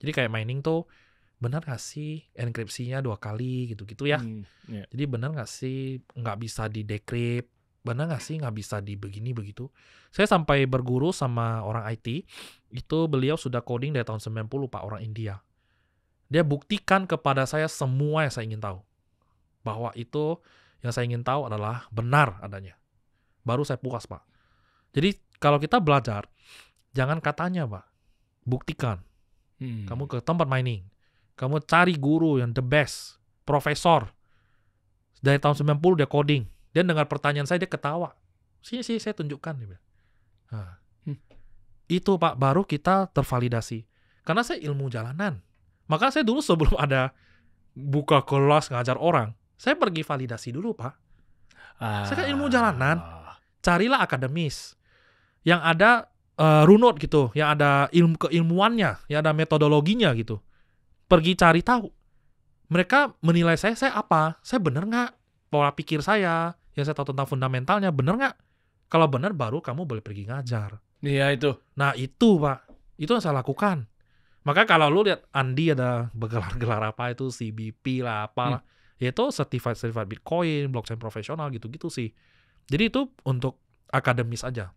Jadi kayak mining tuh benar nggak sih enkripsinya 2 kali gitu-gitu ya. Jadi benar nggak sih nggak bisa di decrypt, benar nggak sih nggak bisa di begini begitu. Saya sampai berguru sama orang IT, itu beliau sudah coding dari tahun 90 Pak, orang India. Dia buktikan kepada saya semua yang saya ingin tahu, bahwa itu yang saya ingin tahu adalah benar adanya. Baru saya puas Pak. Jadi kalau kita belajar, jangan katanya Pak, buktikan. Kamu ke tempat mining, kamu cari guru yang the best, profesor. Dari tahun 90 dia coding. Dia dengar pertanyaan saya, dia ketawa. Sini saya tunjukkan. Nah, itu Pak, baru kita tervalidasi. Karena saya ilmu jalanan. Maka saya dulu sebelum ada buka kelas ngajar orang, saya pergi validasi dulu Pak. Saya kan ilmu jalanan. Carilah akademis. Yang ada runut gitu. Yang ada keilmuannya. Yang ada metodologinya gitu. Pergi cari tahu. Mereka menilai saya apa? Saya benar nggak? Pola pikir saya, yang saya tahu tentang fundamentalnya, benar nggak? Kalau benar, baru kamu boleh pergi ngajar. Iya itu. Nah itu Pak, itu yang saya lakukan. Maka kalau lu lihat Andi ada bergelar-gelar apa itu, CBP lah, apalah. Itu certified Bitcoin, blockchain profesional gitu-gitu sih. Jadi itu untuk akademis aja.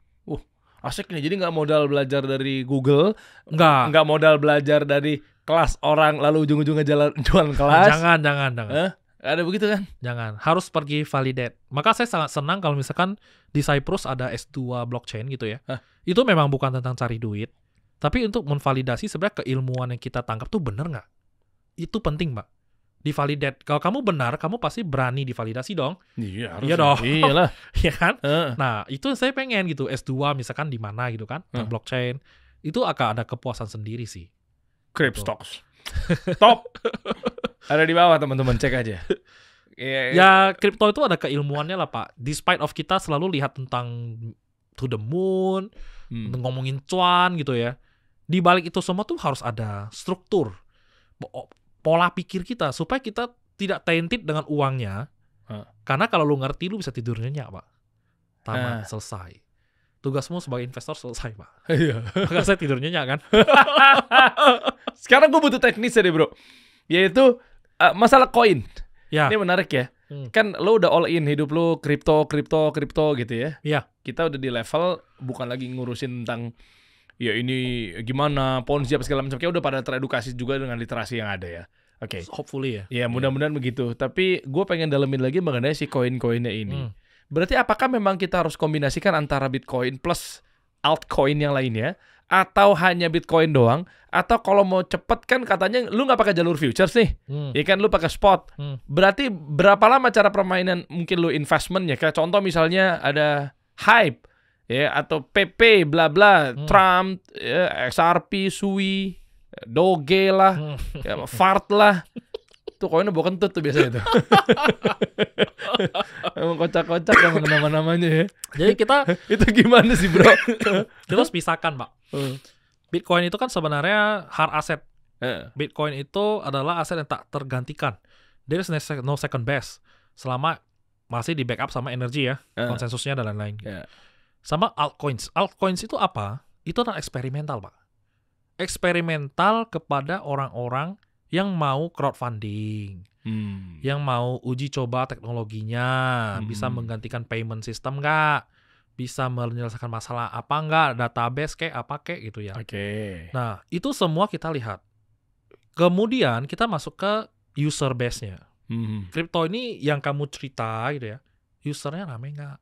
Asik nih, jadi nggak modal belajar dari Google, nggak modal belajar dari kelas orang lalu ujung-ujungnya jualan kelas. Jangan. Ada begitu kan? Jangan, harus pergi validate. Maka saya sangat senang kalau misalkan di Cyprus ada S2 blockchain gitu ya. Itu memang bukan tentang cari duit, tapi untuk menvalidasi sebenarnya keilmuan yang kita tangkap tuh benar nggak? Itu penting Pak. Divalidate. Kalau kamu benar, kamu pasti berani divalidasi dong. Iya, iya dong. Iyalah. Iya kan? Nah, itu saya pengen gitu. S2 misalkan di mana gitu kan, blockchain. Itu akan ada kepuasan sendiri sih. Cryptox. Top. Ada di bawah teman-teman, cek aja. Ya, kripto itu ada keilmuannya lah Pak. Despite of kita selalu lihat tentang to the moon, ngomongin cuan gitu ya. Di balik itu semua tuh harus ada struktur. pola pikir kita supaya kita tidak tainted dengan uangnya. Karena kalau lu ngerti, lu bisa tidur nyenyak, Pak. Tamat, selesai. Tugasmu sebagai investor selesai, Pak. Iya. Maka saya tidur nyenyak kan. Sekarang gue butuh teknisnya deh, bro. Yaitu masalah koin. Ya. Ini menarik ya. Kan lo udah all in hidup lo kripto gitu ya. Iya. Kita udah di level bukan lagi ngurusin tentang ya ini gimana Ponzi apa segala macam. Kayak udah pada teredukasi juga dengan literasi yang ada ya. Oke. Hopefully ya. Ya mudah-mudahan begitu. Tapi gue pengen dalemin lagi mengenai si koin-koinnya ini. Berarti apakah memang kita harus kombinasikan antara Bitcoin plus altcoin yang lainnya? Atau hanya Bitcoin doang? Atau kalau mau cepet kan katanya lu nggak pakai jalur futures nih, ya kan lu pakai spot. Berarti berapa lama cara permainan mungkin lu investmentnya? Kayak contoh misalnya ada hype, ya atau PP, bla bla, Trump, ya, XRP, Sui, Doge lah, ya, Fart lah. Tuh koinnya bukan kentut tuh biasanya tuh. Emang kocak-kocak emang nama-namanya ya. Jadi kita itu gimana sih bro? Kita harus pisahkan, Pak. Bitcoin itu kan sebenarnya hard asset. Bitcoin itu adalah aset yang tak tergantikan. There is no second best. Selama masih di backup sama energi ya, konsensusnya dan lain-lain. Sama altcoins. Altcoins itu apa? Itu adalah eksperimental, Pak. Eksperimental kepada orang-orang yang mau crowdfunding, yang mau uji coba teknologinya, bisa menggantikan payment system nggak, bisa menyelesaikan masalah apa nggak, database kayak apa kayak gitu ya. Nah, itu semua kita lihat. Kemudian kita masuk ke user base-nya. Crypto ini yang kamu cerita gitu ya, usernya rame nggak?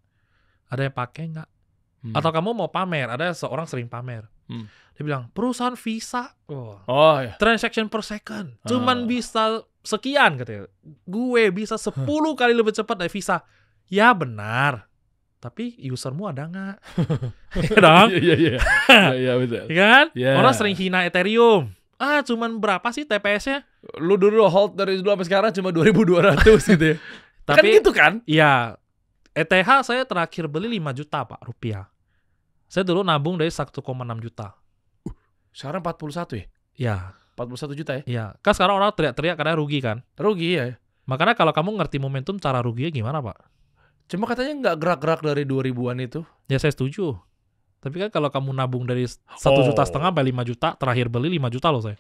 Ada yang pakai nggak? Atau kamu mau pamer, ada seorang sering pamer. Dia bilang, perusahaan Visa, transaction per second, cuman bisa sekian katanya. Gue bisa 10 kali lebih cepat dari Visa. Ya benar, tapi usermu ada nggak? Iya dong? Iya betul. Kan? Orang sering hina Ethereum. Cuman berapa sih TPS-nya? Lu dulu hold dari dulu sampai sekarang cuma 2.200 gitu ya. Tapi kan gitu kan? Iya. ETH saya terakhir beli 5 juta Pak rupiah. Saya dulu nabung dari 1,6 juta. Sekarang 41 ya? Iya. 41 juta ya? Iya. Kan sekarang orang teriak-teriak karena rugi kan? Rugi ya. Makanya kalau kamu ngerti momentum cara ruginya gimana Pak? Cuma katanya nggak gerak-gerak dari 2000-an itu. Ya saya setuju. Tapi kan kalau kamu nabung dari 1,5 juta sampai 5 juta, terakhir beli 5 juta loh saya.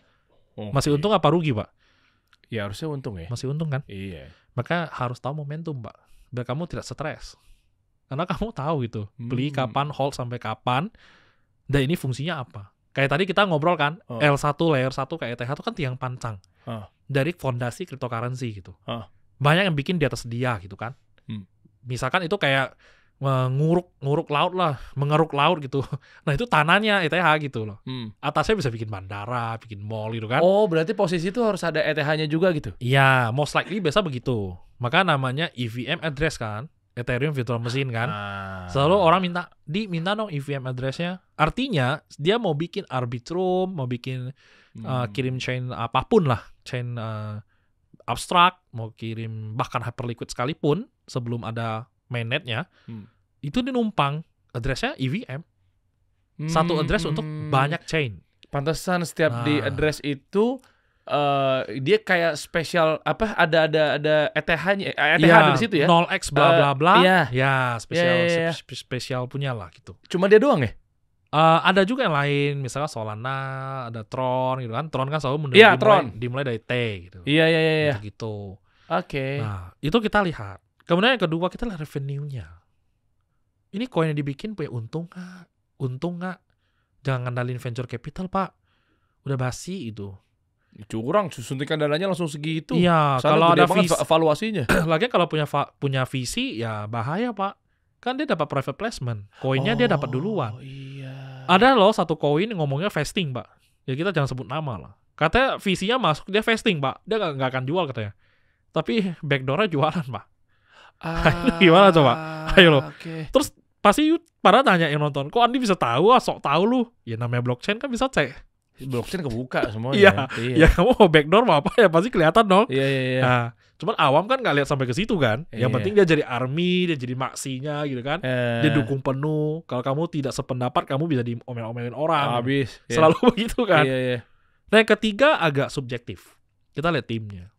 Masih untung apa rugi Pak? Ya harusnya untung ya. Masih untung kan? Iya. Maka harus tahu momentum Pak. Biar kamu tidak stres. Karena kamu tahu gitu. Beli kapan, hold sampai kapan. Dan ini fungsinya apa? Kayak tadi kita ngobrol kan, L1, layer 1 kayak ETH itu kan tiang pancang. Dari fondasi cryptocurrency gitu. Banyak yang bikin di atas dia gitu kan. Misalkan itu kayak nguruk laut lah, mengeruk laut gitu. Nah itu tanahnya ETH gitu loh. Atasnya bisa bikin bandara, bikin mall gitu kan. Oh berarti posisi itu harus ada ETH-nya juga gitu? Iya, most likely biasa begitu. Maka namanya EVM address kan. Ethereum Virtual Machine kan. Selalu orang minta dong EVM address-nya. Artinya dia mau bikin Arbitrum, mau bikin kirim chain apapun lah, chain abstrak, mau kirim bahkan Hyperliquid sekalipun sebelum ada mainnet-nya, itu dinumpang address-nya EVM. Satu address untuk banyak chain. Pantesan setiap di address itu dia kayak spesial apa ada ETH-nya ada di situ ya 0x bla bla bla spesial spesial punya lah gitu. Cuma dia doang ya? Ada juga yang lain, misalnya Solana, ada Tron gitu kan. Tron kan selalu dimulai dari T gitu. Iya. Gitu. Oke. Nah, itu kita lihat. Kemudian yang kedua kita lihat revenue-nya. Ini koin yang dibikin punya untung nggak? Jangan ngandalin venture capital, Pak. Udah basi itu. Curang, suntikan dananya langsung segitu. Iya, kalau ada visi evaluasinya. Lagi kalau punya visi ya bahaya, Pak. Kan dia dapat private placement. Koinnya dia dapat duluan. Iya. Ada loh satu koin ngomongnya vesting, Pak. Ya kita jangan sebut nama lah. Katanya visinya masuk dia vesting, Pak. Dia nggak akan jual katanya. Tapi backdoor-nya jualan, Pak. Gimana coba? Ayo lo. Terus pasti pada tanya yang nonton, kok Andi bisa tahu? Sok tahu lu. Ya namanya blockchain kan bisa cek. Blockchain kebuka semuanya. Iya. Ya kamu mau backdoor mau apa ya pasti kelihatan dong. Iya. Nah, cuman awam kan nggak lihat sampai ke situ kan. Yang penting dia jadi army, dia jadi maksinya gitu kan. Dia dukung penuh. Kalau kamu tidak sependapat, kamu bisa diomel-omelin orang. Habis. Selalu begitu kan. Iya. Nah yang ketiga agak subjektif. kita lihat timnya,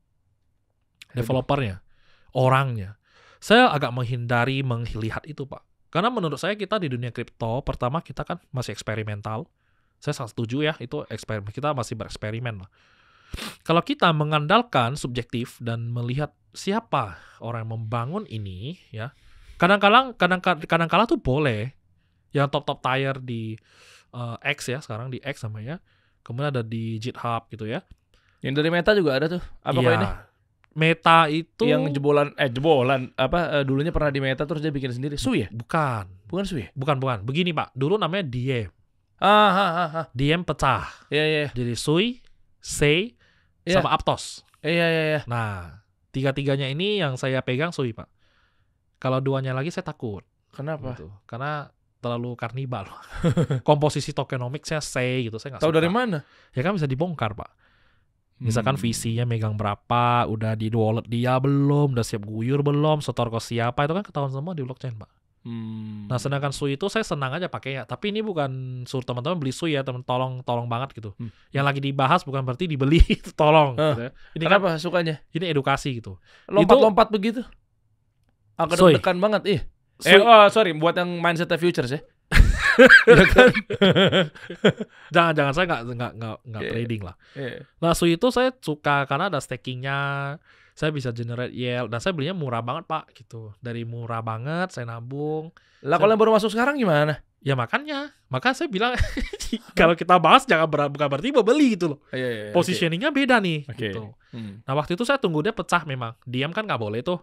developernya, orangnya. Saya agak menghindari melihat itu, Pak. Karena menurut saya kita di dunia kripto, pertama kita kan masih eksperimental. Saya sangat setuju ya, itu eksperimen, kita masih bereksperimen lah. Kalau kita mengandalkan subjektif dan melihat siapa orang yang membangun ini, ya, kadang-kala tuh boleh yang top tier di X ya, sekarang di X namanya, kemudian ada di GitHub gitu ya. Yang dari Meta juga ada tuh. Apa kok ini? Meta itu yang jebolan dulunya pernah di Meta terus dia bikin sendiri. Sui ya? Bukan Sui. Bukan. Begini, Pak. Dulu namanya Diem. Diem pecah. Iya. Jadi Sui, Sei, sama Aptos. Iya. Nah, tiga-tiganya ini yang saya pegang Sui, Pak. Kalau duanya lagi saya takut. Kenapa? Gitu. Karena terlalu karnibal. Komposisi tokenomicsnya Sei gitu, saya nggak suka. Tahu dari mana? Ya kan bisa dibongkar, Pak. Misalkan VC-nya megang berapa, udah di wallet dia belum, udah siap guyur belum, setor ke siapa, itu kan ketahuan semua di blockchain, Pak. Nah, sedangkan Sui itu saya senang aja pakainya. Tapi ini bukan suruh teman-teman beli Sui ya, teman tolong banget gitu. Yang lagi dibahas bukan berarti dibeli, tolong. Gitu ya. Ini kenapa sukanya? Ini edukasi gitu. Lompat-lompat begitu. Agak deg-degan banget, sorry, buat yang mindset futures ya. Ya kan? jangan saya nggak trading lah. Nah, Sui itu saya suka karena ada stakingnya, saya bisa generate yield, dan saya belinya murah banget, Pak, gitu. Dari murah banget saya nabung. Lah kalau yang baru masuk sekarang gimana? Ya maka saya bilang kalau kita bahas bukan berarti mau beli gitu loh. Positioningnya beda nih. Gitu. Nah, waktu itu saya tunggu dia pecah memang. Diam kan nggak boleh tuh,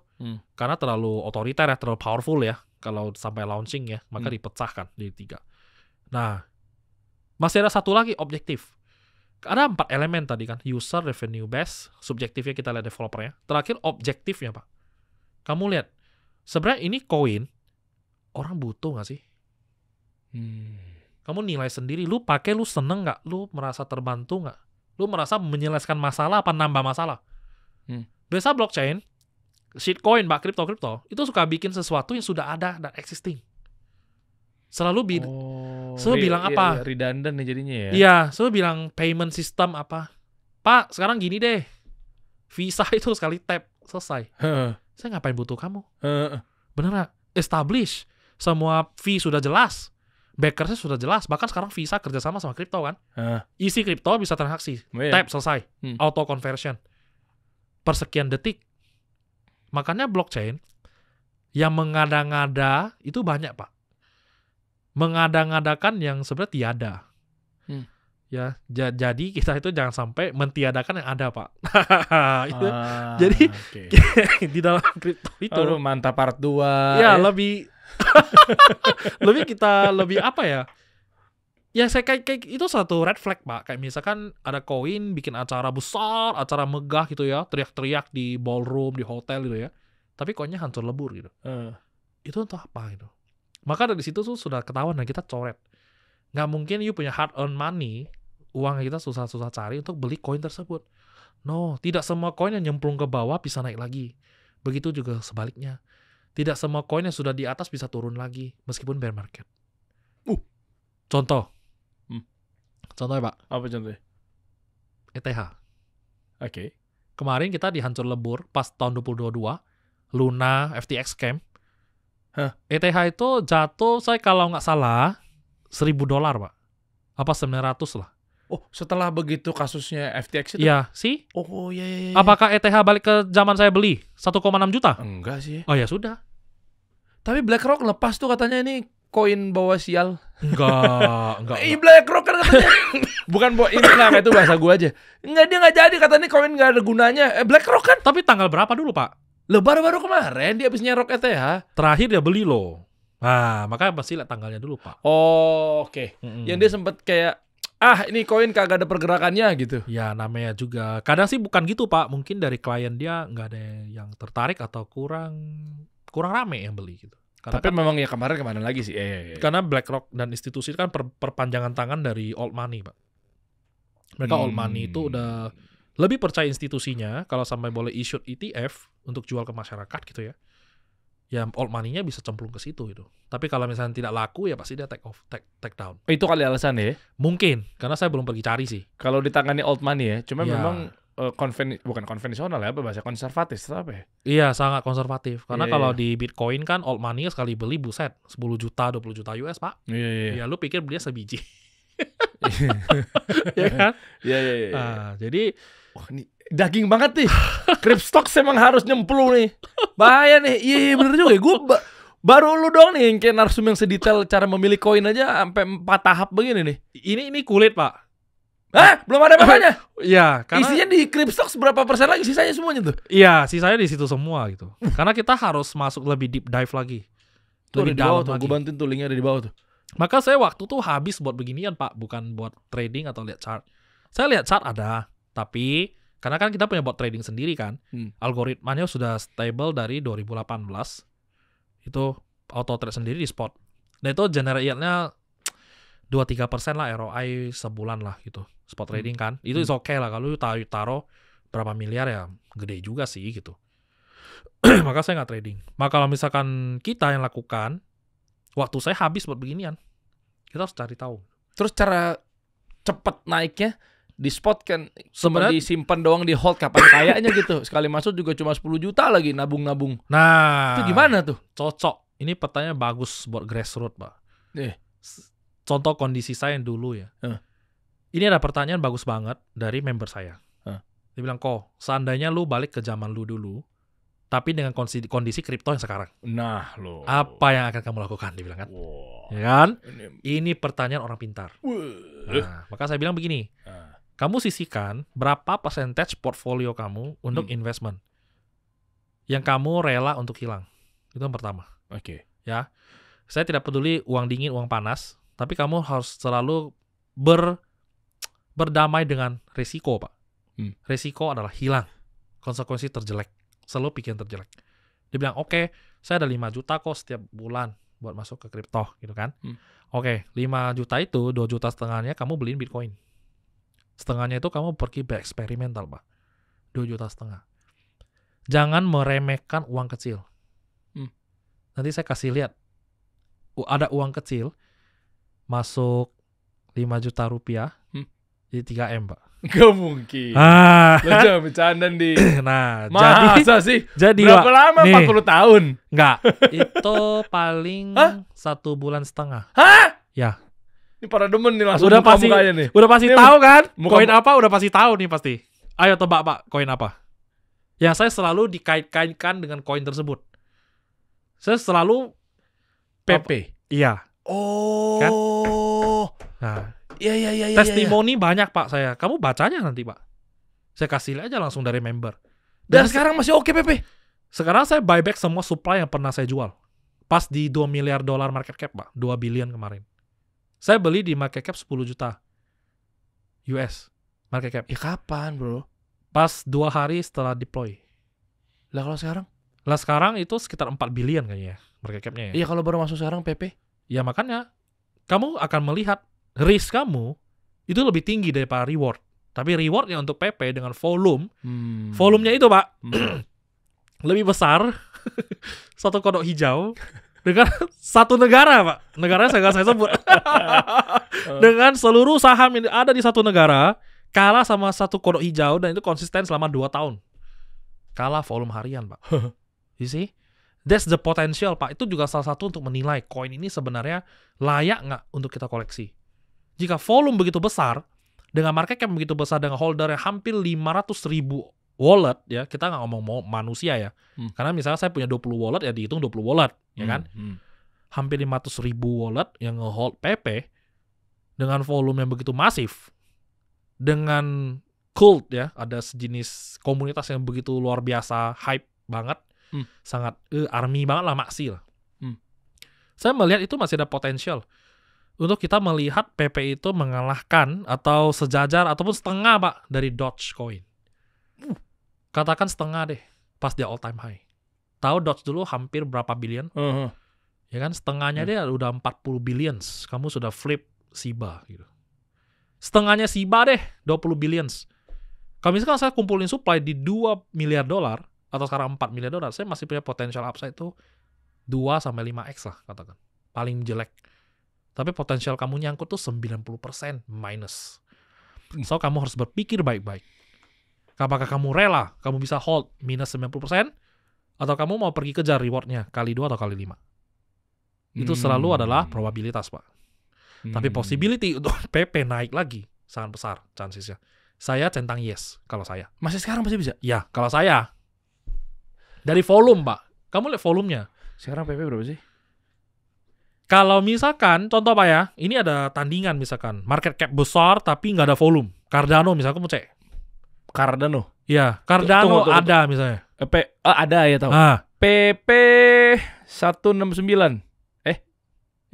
karena terlalu otoriter ya, terlalu powerful ya. Kalau sampai launching ya, maka dipecahkan jadi 3. Nah, masih ada satu lagi objektif. Ada 4 elemen tadi kan, user, revenue base, subjektifnya kita lihat developernya. Terakhir objektifnya, Pak. Kamu lihat, sebenarnya ini koin orang butuh nggak sih? Kamu nilai sendiri, lu pakai, lu seneng nggak? Lu merasa terbantu nggak? Lu merasa menyelesaikan masalah apa nambah masalah? Biasa blockchain, shitcoin, Pak, kripto, itu suka bikin sesuatu yang sudah ada dan existing. Selalu bilang apa? Redundant nih jadinya ya. Iya, selalu bilang payment system apa. Pak, sekarang gini deh. Visa itu sekali tap, selesai. Saya ngapain butuh kamu? Bener nggak? Establish. Semua fee sudah jelas. Backersnya sudah jelas. Bahkan sekarang Visa kerjasama sama kripto kan. Isi kripto bisa transaksi. Tap, selesai. Auto conversion. Per sekian detik. Makanya blockchain yang mengada-ngada itu banyak, Pak. Mengada-ngadakan yang sebenarnya tiada. Ya, jadi kita itu jangan sampai mentiadakan yang ada, Pak. Jadi di dalam kripto itu mantap part 2. Ya, lebih lebih apa ya? Ya saya kayak itu satu red flag, Pak. Kayak misalkan ada koin bikin acara besar, acara megah gitu ya, teriak-teriak di ballroom, di hotel gitu ya. Tapi koinnya hancur lebur gitu. Itu untuk apa gitu? Maka dari situ tuh sudah ketahuan dan kita coret. Nggak mungkin you punya hard earned money, uang kita susah-susah cari untuk beli koin tersebut. No, tidak semua koin yang nyemplung ke bawah bisa naik lagi. Begitu juga sebaliknya. Tidak semua koin yang sudah di atas bisa turun lagi, meskipun bear market. Contoh. Contohnya, Pak. Apa contohnya? ETH. Oke. Kemarin kita dihancur lebur pas tahun 2022. Luna, FTX scam. ETH itu jatuh, saya kalau nggak salah, $1.000, Pak. Apa 900 lah. Oh, setelah begitu kasusnya FTX itu? Iya, sih. Oh, iya. Apakah ETH balik ke zaman saya beli? 1,6 juta? Enggak sih. Oh ya sudah. Tapi BlackRock lepas tuh katanya ini koin bawa sial. Enggak. BlackRock kan katanya. Bukan ini enggak, itu bahasa gua aja. Enggak, dia enggak jadi, katanya koin enggak ada gunanya. BlackRock kan. Tapi tanggal berapa dulu, Pak? Baru kemarin dia habis nyerok ETH. Terakhir dia beli loh. Nah, makanya pasti lihat tanggalnya dulu, Pak. Oh, oke. Yang dia sempat kayak ini koin kagak ada pergerakannya gitu. Ya, namanya juga. Kadang sih bukan gitu, Pak. Mungkin dari klien dia nggak ada yang tertarik atau kurang rame yang beli gitu. Karena tapi memang ya kemarin lagi sih. Karena BlackRock dan institusi kan perpanjangan tangan dari old money, Pak. Mereka old money itu udah lebih percaya institusinya kalau sampai boleh issue ETF untuk jual ke masyarakat gitu ya. Ya old money-nya bisa cemplung ke situ gitu. Tapi kalau misalnya tidak laku ya pasti dia take down. Itu kali alasan ya? Mungkin, karena saya belum pergi cari sih. Kalau ditangani old money ya, cuma memang bukan konvensional ya, apa bahasa konservatif atau apa ya? Iya, sangat konservatif. Karena Iya, kalau iya. di Bitcoin kan old money sekali beli buset 10 juta, 20 juta US, Pak. Iya. Ya lu pikir belinya sebiji. Ya kan? Iya. Nah, jadi Wah, ini daging banget nih. Cryptocks emang harus nyemplung nih. Bahaya nih. Iya bener juga ya. Gue baru lu dong nih yang kayak narsum yang sedetail cara memilih koin aja sampai 4 tahap begini nih. ini kulit, Pak. Hah? Belum ada apa-apanya? Iya, karena Isinya di Cryptocks berapa persen lagi sisanya semuanya tuh? iya, sisanya di situ semua gitu. Karena kita harus masuk lebih deep dive lagi. Tuh ada Lebih di bawah dalam tuh. lagi. Gue bantuin tuh linknya ada di bawah tuh. Maka saya waktu tuh habis buat beginian, Pak, bukan buat trading atau lihat chart. Saya lihat chart ada, tapi karena kan kita punya bot trading sendiri kan, algoritmanya sudah stable dari 2018. Itu auto trade sendiri di spot. Dan itu generate yield-nya 2-3% lah ROI sebulan lah gitu. Spot trading kan. Itu is okay lah. Kalau lu taruh berapa miliar ya gede juga sih gitu. Maka saya nggak trading. Maka kalau misalkan kita yang lakukan, waktu saya habis buat beginian. Kita harus cari tahu. Terus cara cepet naiknya di spot kan Sebenarnya disimpan doang, di hold kapan kayaknya gitu. Sekali masuk juga cuma 10 juta lagi nabung-nabung. nah, Itu gimana tuh? cocok. Ini pertanyaan bagus buat grassroots, Pak. Contoh kondisi saya yang dulu ya. Ini ada pertanyaan bagus banget dari member saya. Dia bilang, kok seandainya lu balik ke zaman lu dulu, tapi dengan kondisi kripto yang sekarang, Nah lo. apa yang akan kamu lakukan? Dia bilang kan. Wow. Ya kan? Ini. Ini pertanyaan orang pintar. Nah, maka saya bilang begini. Kamu sisihkan berapa percentage portfolio kamu untuk investment yang kamu rela untuk hilang. Itu yang pertama. Oke. Ya, saya tidak peduli uang dingin, uang panas, tapi kamu harus selalu berdamai dengan resiko, Pak. Resiko adalah hilang. Konsekuensi terjelek. Selalu pikiran terjelek. Dia bilang, oke, saya ada 5 juta kok setiap bulan buat masuk ke kripto, gitu kan. Oke, 5 juta itu, 2 juta setengahnya kamu beliin Bitcoin. Setengahnya itu kamu pergi bereksperimental, Pak. 2 juta setengah. Jangan meremehkan uang kecil. Nanti saya kasih lihat. Ada uang kecil masuk 5 juta rupiah jadi 3M, Pak. Gak mungkin. Lo jangan bercanda di. Nah, Masa sih? jadi berapa lama? nih, 40 tahun? Enggak. Itu paling 1 bulan setengah. Hah? Ya. Ini para demen nih langsung Udah muka pasti, mukanya nih. udah pasti Ini tahu kan? muka- Koin apa udah pasti tahu nih pasti. Ayo tebak, Pak, koin apa? Yang saya selalu dikait-kaitkan dengan koin tersebut. Saya selalu PP. iya. Oh. Kan? Nah, Iya. testimoni banyak, Pak, saya. Kamu bacanya nanti, Pak. Saya kasih aja langsung dari member. Dan sekarang masih oke PP. Sekarang saya buyback semua supply yang pernah saya jual. Pas di $2 miliar market cap, Pak. 2 billion kemarin. Saya beli di market cap 10 juta US market cap. Ya kapan, bro? Pas 2 hari setelah deploy. Lah kalau sekarang? Lah sekarang itu sekitar 4 billion kayaknya market capnya ya. Iya kalau baru masuk sekarang PP. Ya makanya kamu akan melihat risk kamu itu lebih tinggi daripada reward. Tapi rewardnya untuk PP dengan volume, volumenya itu, Pak, lebih besar satu kodok hijau dengan satu negara, Pak. Negaranya saya sebut. Dengan seluruh saham yang ada di satu negara kalah sama satu kodok hijau dan itu konsisten selama 2 tahun. Kalah volume harian, Pak. You see? That's the potential, Pak. Itu juga salah satu untuk menilai koin ini sebenarnya layak nggak untuk kita koleksi. Jika volume begitu besar, dengan market cap begitu besar, dengan holder yang hampir 500.000 wallet, ya kita nggak ngomong manusia ya. Karena misalnya saya punya 20 wallet, ya dihitung 20 wallet, ya kan? Hampir 500.000 wallet yang nge-hold PP dengan volume yang begitu masif, dengan cult ya, ada sejenis komunitas yang begitu luar biasa, hype banget, sangat army banget lah, maksi lah. Saya melihat itu masih ada potensial untuk kita melihat PP itu mengalahkan atau sejajar ataupun setengah, Pak, dari Dogecoin. Katakan setengah deh, pas dia all time high. Tahu Doge dulu hampir berapa billion? Ya kan, setengahnya dia udah 40 billions. Kamu sudah flip SIBA gitu. Setengahnya SIBA deh, 20 billions. Kalau misalkan saya kumpulin supply di $2 miliar atau sekarang $4 miliar, saya masih punya potential upside itu 2-5x lah katakan. Paling jelek. Tapi potensial kamu nyangkut tuh 90% minus. So kamu harus berpikir baik-baik. Apakah kamu rela, kamu bisa hold minus 90%, atau kamu mau pergi kejar rewardnya kali 2 atau kali 5. Itu selalu adalah probabilitas, Pak. Tapi possibility untuk PP naik lagi sangat besar chancesnya. Saya centang yes kalau saya. Masih sekarang masih bisa? Ya, kalau saya. Dari volume, Pak. Kamu lihat volumenya. Sekarang PP berapa sih? Kalau misalkan, contoh Pak ya, ini ada tandingan misalkan, market cap besar tapi nggak ada volume. Cardano misalkan, kamu cek. Cardano? Ya, Cardano tunggu. Ada misalnya. Ada ya tahu. PP 169.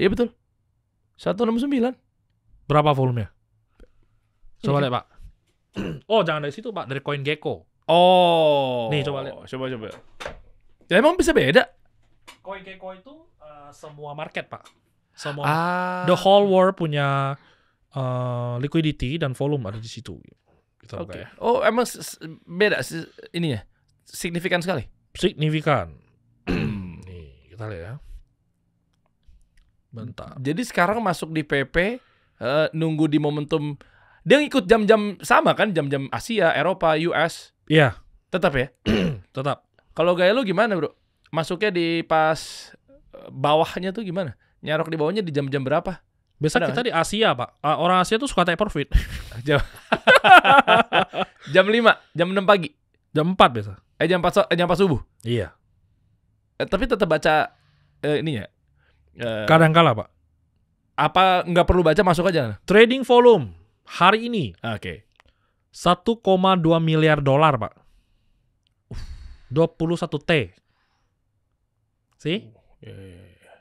Iya betul. 169. Berapa volumenya? Coba lihat Pak. Oh, jangan dari situ Pak, dari CoinGecko. Oh. Nih coba lihat. Coba. Ya emang bisa beda? CoinGecko itu semua market Pak. Semua. The whole world punya liquidity dan volume ada di situ. Gitu, Oke. Oh, emang beda ini ya? Signifikan sekali? Signifikan. Nih, kita lihat ya. Bentar. Jadi sekarang masuk di PP, nunggu di momentum. Dia ngikut jam-jam sama kan? Jam-jam Asia, Eropa, US. Iya. Tetap ya? Tetap. Kalau gaya lu gimana bro? Masuknya di pas bawahnya tuh gimana? Nyarok di bawahnya di jam-jam berapa? Biasa kita kan? Di Asia Pak. Orang Asia tuh suka take profit. Jam 5, jam 6 pagi. Jam 4 biasa. Jam 4 subuh? Iya. Tapi tetap baca ini ya? Kadang-kala Pak. Apa nggak perlu baca, masuk aja? Trading volume hari ini. Oke. 1,2 miliar dolar Pak. 21 T. See?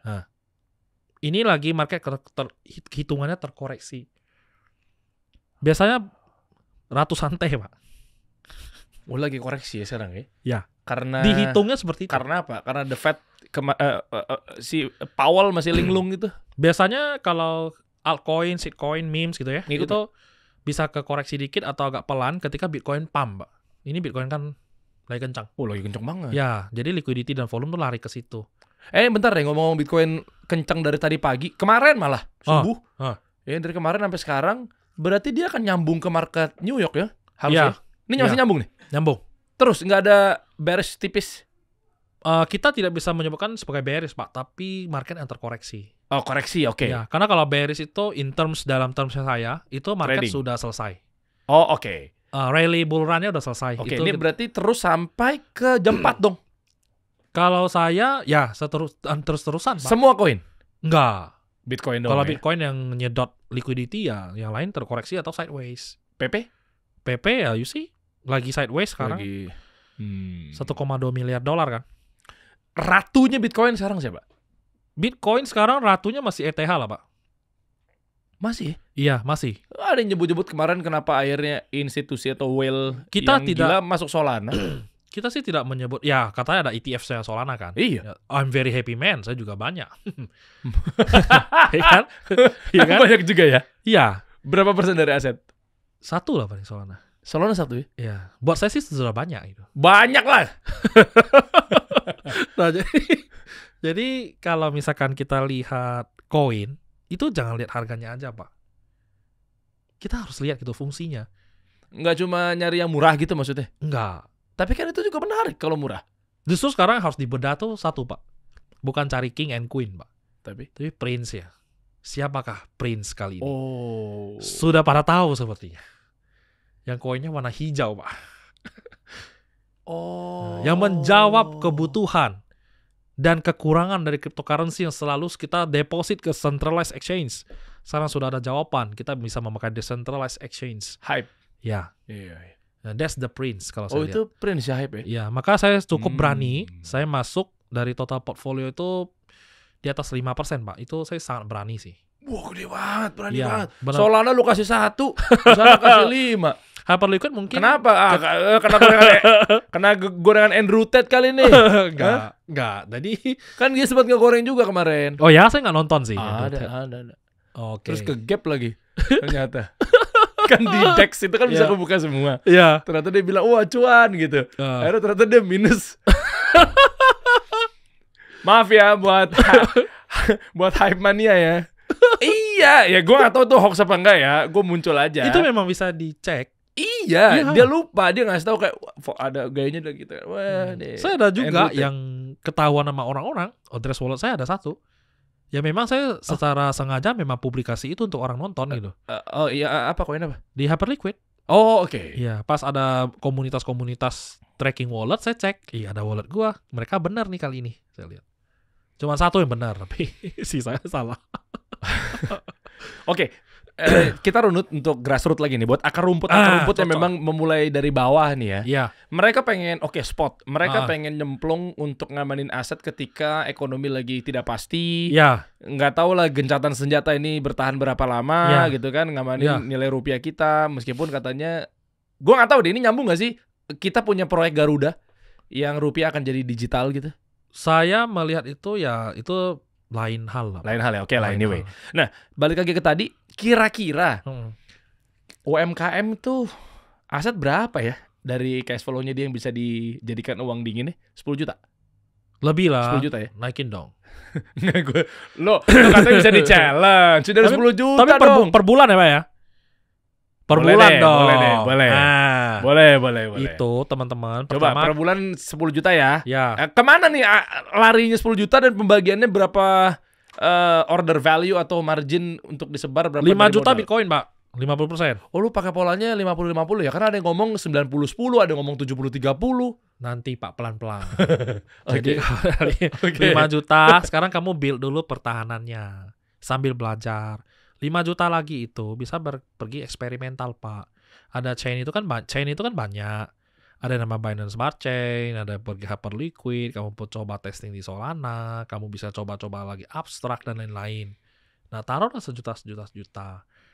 Nah, ini lagi market hitungannya terkoreksi. Biasanya ratusan T Pak. Lagi koreksi ya sekarang ya? Ya. Karena dihitungnya seperti itu. Karena apa? Karena the Fed si Powell masih linglung gitu. Biasanya kalau altcoin, shitcoin, memes gitu ya, ngikut itu bisa ke koreksi dikit atau agak pelan ketika Bitcoin pump, Pak. Ini Bitcoin kan lagi kencang. Lagi kencang banget. Ya, jadi liquidity dan volume tuh lari ke situ. Bentar deh, ngomong-ngomong Bitcoin kencang dari tadi pagi. Kemarin malah subuh. Ya, dari kemarin sampai sekarang berarti dia akan nyambung ke market New York ya? Harusnya. Ini masih nyambung nih? Nyambung. Terus nggak ada bearish tipis? Kita tidak bisa menyebutkan sebagai bearish Pak, tapi market yang terkoreksi. Oh, koreksi, oke. Ya, karena kalau bearish itu dalam termsnya saya, itu market trading sudah selesai. Oh, oke. Rally bull run-nya udah selesai. Oke, ini berarti terus sampai ke jam 4 dong? Kalau saya, ya terus-terusan Pak. Semua koin? Enggak. Bitcoin dong. Kalau Bitcoin yang nyedot liquidity ya, yang lain terkoreksi atau sideways. PP ya, you see, lagi sideways sekarang. 1,2 miliar dolar kan. Ratunya Bitcoin sekarang siapa? Bitcoin sekarang ratunya masih ETH lah Pak. Masih? Iya, masih. Ada yang nyebut-nyebut kemarin kenapa akhirnya institusi atau whale kita yang tidak gila masuk Solana. Kita sih tidak menyebut, ya katanya ada ETF saya Solana kan. Iya. I'm very happy man, saya juga banyak. Iya kan? Iya kan? Banyak juga ya? Iya. Berapa persen dari aset? 1 lah paling Solana. Solana 1 ya? Iya. Buat saya sih sudah banyak itu. Banyak lah. Nah, jadi kalau misalkan kita lihat koin, itu jangan lihat harganya aja Pak. Kita harus lihat gitu fungsinya. Nggak cuma nyari yang murah gitu maksudnya? Enggak. Tapi kan itu juga menarik kalau murah. Justru sekarang harus dibedah tuh satu Pak. Bukan cari king and queen Pak. Tapi prince ya. Siapakah prince kali ini? Oh. Sudah pada tahu sepertinya. Yang koinnya warna hijau Pak. Oh. Yang menjawab kebutuhan dan kekurangan dari cryptocurrency yang selalu kita deposit ke centralized exchange. Sekarang sudah ada jawaban. Kita bisa memakai decentralized exchange. Hype. Ya. Iya. Nah, that's the prince kalau saya lihat. Itu prince ya Hype ya? Iya, maka saya cukup berani. Saya masuk dari total portfolio itu di atas 5% Pak. Itu saya sangat berani sih. Wah, gede banget, berani ya, banget. Bener. Solana lu kasih 1, Solana kasih 5. Hyperliquid mungkin. Kenapa? Kena gorengan Andrew Tate kali ini. Enggak. Tadi kan dia sempat ngegoreng juga kemarin. Oh ya, saya nggak nonton sih. Ada. Oke. Terus ke gap lagi. Ternyata. Kan di DEX itu kan bisa kebuka semua. Iya. Ternyata dia bilang, wah cuan gitu. Akhirnya ternyata dia minus. Maaf ya buat hype mania ya. Iya, ya gue gak tahu tuh hoax apa enggak ya. Gue muncul aja. Itu memang bisa dicek. Iya, dia lupa, dia ngasih tahu kayak ada gayanya udah gitu. Wah, saya ada juga yang ketahuan sama orang-orang. Address wallet saya ada satu. Ya memang saya secara sengaja memang publikasi itu untuk orang nonton gitu. Oh iya, apa koin apa? Di Hyperliquid. Oh oke. Iya, pas ada komunitas-komunitas tracking wallet, saya cek. Iya, ada wallet gua. Mereka benar nih kali ini, saya lihat. Cuma satu yang benar, tapi sisanya salah. Oke. Kita runut untuk grassroots lagi nih, buat akar rumput yang memang memulai dari bawah nih ya. Iya. Mereka pengen spot. Mereka pengen nyemplung untuk ngamanin aset ketika ekonomi lagi tidak pasti. Iya. Nggak tahu lah gencatan senjata ini bertahan berapa lama gitu kan, ngamanin nilai rupiah kita, meskipun katanya gua nggak tahu deh ini nyambung nggak sih. Kita punya proyek Garuda yang rupiah akan jadi digital gitu. Saya melihat itu ya itu lain hal lah. Lain hal ya, oke lah anyway. Nah, balik lagi ke tadi, kira-kira UMKM tuh aset berapa ya dari cash flow-nya dia yang bisa dijadikan uang dingin nih? 10 juta? Lebih lah. 10 juta ya? Naikin dong. Lo katanya bisa di-challenge. Sudah 10 juta tapi dong. Per bulan ya Pak ya? Per bulan dong. Boleh. Nah, boleh. Itu teman-teman. Coba pertama, per bulan 10 juta ya. Ya. Kemana nih larinya 10 juta dan pembagiannya berapa order value atau margin untuk disebar berapa? 5 juta modal? Bitcoin Pak. 50%. Oh lu pakai polanya 50-50 ya? Karena ada yang ngomong 90-10, ada yang ngomong 70-30. Nanti Pak pelan-pelan. Jadi 5 juta, sekarang kamu build dulu pertahanannya. Sambil belajar. 5 juta lagi itu bisa pergi eksperimental Pak. Ada chain itu kan banyak. Ada nama Binance Smart Chain, ada pergi Hyperliquid, kamu pun coba testing di Solana, kamu bisa coba-coba lagi abstrak dan lain-lain. Nah, taruhlah sejuta.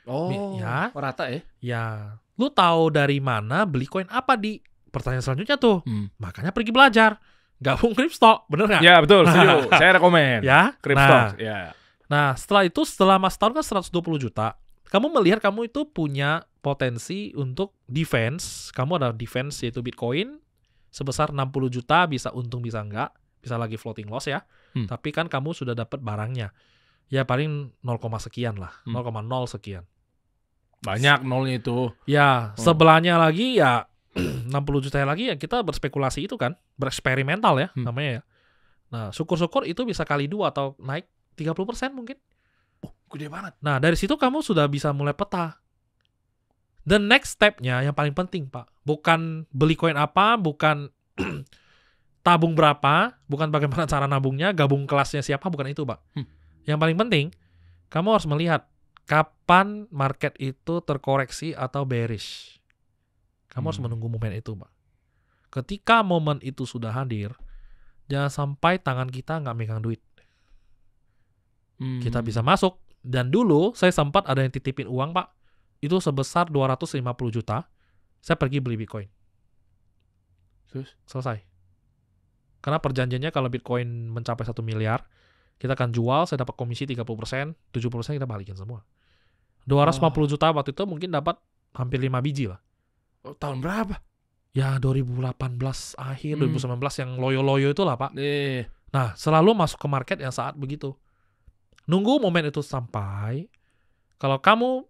Oh, ya. Rata ya? Ya. Lu tahu dari mana beli koin apa di pertanyaan selanjutnya tuh. Makanya pergi belajar. Gabung Crypto, bener nggak? Ya, betul, setuju. Saya rekomen. Ya, Crypto. Ya. Nah, setelah itu, setelah mas tahun kan 120 juta, kamu melihat kamu itu punya potensi untuk defense. Kamu ada defense yaitu Bitcoin sebesar 60 juta, bisa untung bisa enggak, bisa lagi floating loss ya. Tapi kan kamu sudah dapat barangnya. Ya paling 0, sekian lah, 0,0 sekian. Banyak nolnya itu. Ya, sebelahnya lagi ya 60 juta lagi ya kita berspekulasi itu kan, bereksperimental ya namanya ya. Nah, syukur-syukur itu bisa kali 2 atau naik 30% mungkin. Oh, gede banget. Nah, dari situ kamu sudah bisa mulai peta. The next step-nya yang paling penting, Pak. Bukan beli koin apa, bukan tabung berapa, bukan bagaimana cara nabungnya, gabung kelasnya siapa, bukan itu, Pak. Yang paling penting, kamu harus melihat kapan market itu terkoreksi atau bearish. Kamu harus menunggu momen itu, Pak. Ketika momen itu sudah hadir, jangan sampai tangan kita nggak megang duit. Kita bisa masuk. Dan dulu saya sempat ada yang titipin uang Pak. Itu sebesar 250 juta. Saya pergi beli Bitcoin. Terus? Selesai. Karena perjanjiannya kalau Bitcoin mencapai 1 miliar, kita akan jual, saya dapat komisi 30%, 70% kita balikin semua. 250 juta waktu itu mungkin dapat hampir 5 biji lah. Oh, tahun berapa? Ya 2018 akhir, 2019 yang loyo-loyo itu lah Pak. Nah, selalu masuk ke market yang saat begitu. Nunggu momen itu sampai, kalau kamu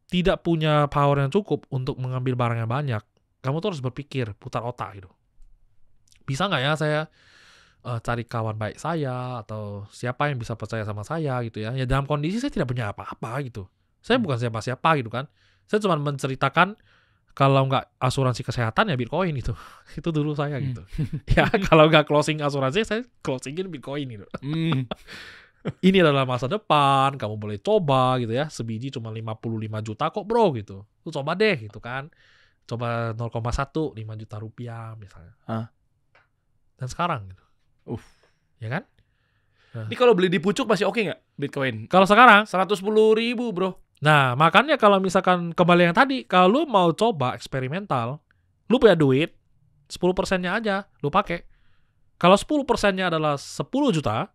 tidak punya power yang cukup untuk mengambil barang yang banyak, kamu tuh harus berpikir, putar otak gitu. Bisa nggak ya saya cari kawan baik saya, atau siapa yang bisa percaya sama saya gitu ya. Ya dalam kondisi saya tidak punya apa-apa gitu. Saya bukan siapa-siapa gitu kan. Saya cuma menceritakan, kalau nggak asuransi kesehatan ya Bitcoin itu. Itu dulu saya gitu. Ya kalau nggak closing asuransi, saya closingin Bitcoin gitu. Ini adalah masa depan, kamu boleh coba gitu ya. Sebiji cuma 55 juta kok bro gitu. Lu coba deh gitu kan. Coba 0,1, 5 juta rupiah misalnya. Dan sekarang gitu. Ya kan? Nah. Ini kalau beli di pucuk masih oke nggak Bitcoin? Kalau sekarang 110.000 bro. Nah makanya kalau misalkan kembali yang tadi, kalau lu mau coba eksperimental, lu punya duit 10%-nya aja lu pakai. Kalau 10%-nya adalah 10 juta,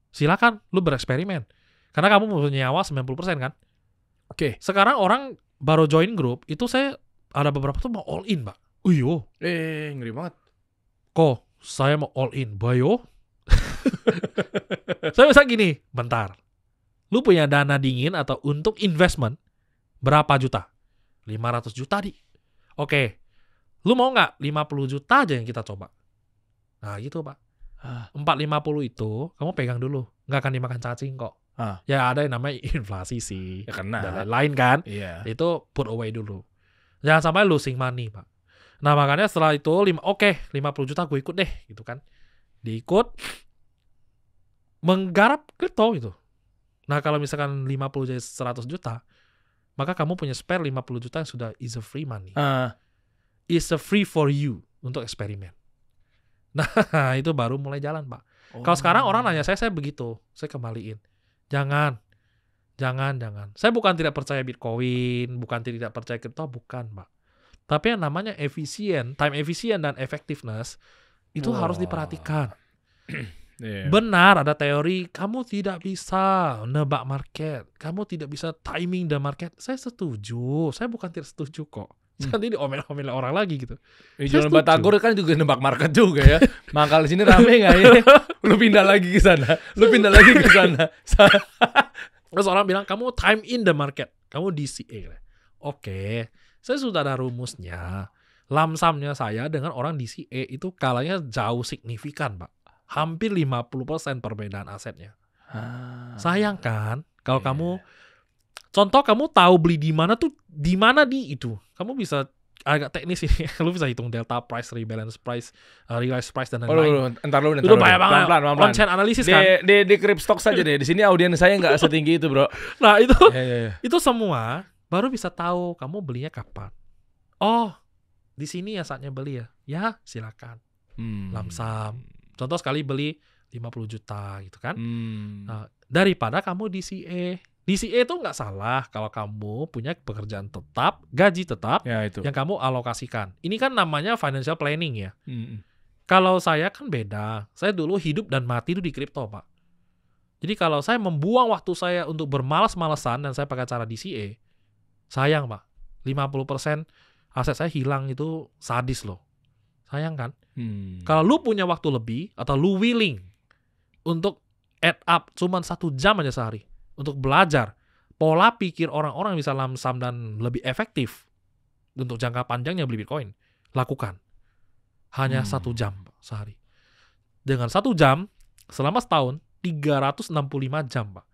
silakan lu bereksperimen. Karena kamu punya nyawa 90% kan? Oke. Sekarang orang baru join grup, itu saya ada beberapa tuh mau all in, Pak. Uyo. Ngeri banget. Kok saya mau all in, bayo? Saya bisa gini, bentar. Lu punya dana dingin atau untuk investment berapa juta? 500 juta di. Oke, lu mau nggak 50 juta aja yang kita coba? Nah gitu Pak. 450 itu kamu pegang dulu. Nggak akan dimakan cacing kok. Ya ada yang namanya inflasi sih. Ya kena. Dan lain-lain kan. Iya. Itu put away dulu. Jangan sampai losing money Pak. Nah makanya setelah itu 50 juta gue ikut deh gitu kan. Diikut. Menggarap kripto gitu. Nah kalau misalkan 50 jadi 100 juta. Maka kamu punya spare 50 juta yang sudah is a free money. Is a free for you untuk eksperimen. Nah itu baru mulai jalan Pak. Kalau sekarang orang nanya saya begitu. Saya kembaliin. Jangan. Saya bukan tidak percaya Bitcoin. Bukan tidak percaya kripto. Bukan Pak. Tapi yang namanya efisien. Time efisien dan effectiveness. Itu harus diperhatikan. Benar ada teori. Kamu tidak bisa nebak market. Kamu tidak bisa timing the market. Saya setuju. Saya bukan tidak setuju kok. Nanti diomel-omel orang lagi gitu. Jualan Batagor kan juga nebak market juga ya. Mangkal sini rame nggak ya? Lu pindah lagi ke sana. Terus orang bilang kamu time in the market. Kamu DCA. Oke. Saya sudah ada rumusnya. Lamsamnya saya dengan orang DCA itu kalanya jauh signifikan Pak. Hampir 50% perbedaan asetnya. Sayang kan kalau kamu contoh kamu tahu beli di mana tuh di mana di itu. Kamu bisa agak teknis ini. Lu bisa hitung delta price, rebalance price, realized price dan lain-lain. Entar lu. Itu banyak banget. Pelan-pelan. On-chain analisis kan. Di Cryptstock saja deh. Di sini audiens saya nggak setinggi itu, Bro. Nah, itu itu semua baru bisa tahu kamu belinya kapan. Oh, di sini ya saatnya beli ya. Ya, silakan. Lamsam. Contoh sekali beli 50 juta gitu kan. Nah, daripada kamu DCA. DCA itu nggak salah kalau kamu punya pekerjaan tetap, gaji tetap, ya, itu yang kamu alokasikan. Ini kan namanya financial planning ya. Kalau saya kan beda. Saya dulu hidup dan mati itu di kripto, Pak. Jadi kalau saya membuang waktu saya untuk bermalas-malasan dan saya pakai cara DCA, sayang, Pak. 50% aset saya hilang itu sadis loh. Sayang kan? Kalau lu punya waktu lebih atau lu willing untuk add up cuman 1 jam aja sehari untuk belajar pola pikir orang-orang yang bisa lamsam dan lebih efektif untuk jangka panjangnya beli Bitcoin, lakukan. Hanya 1 jam sehari. Dengan 1 jam, selama setahun, 365 jam, Pak.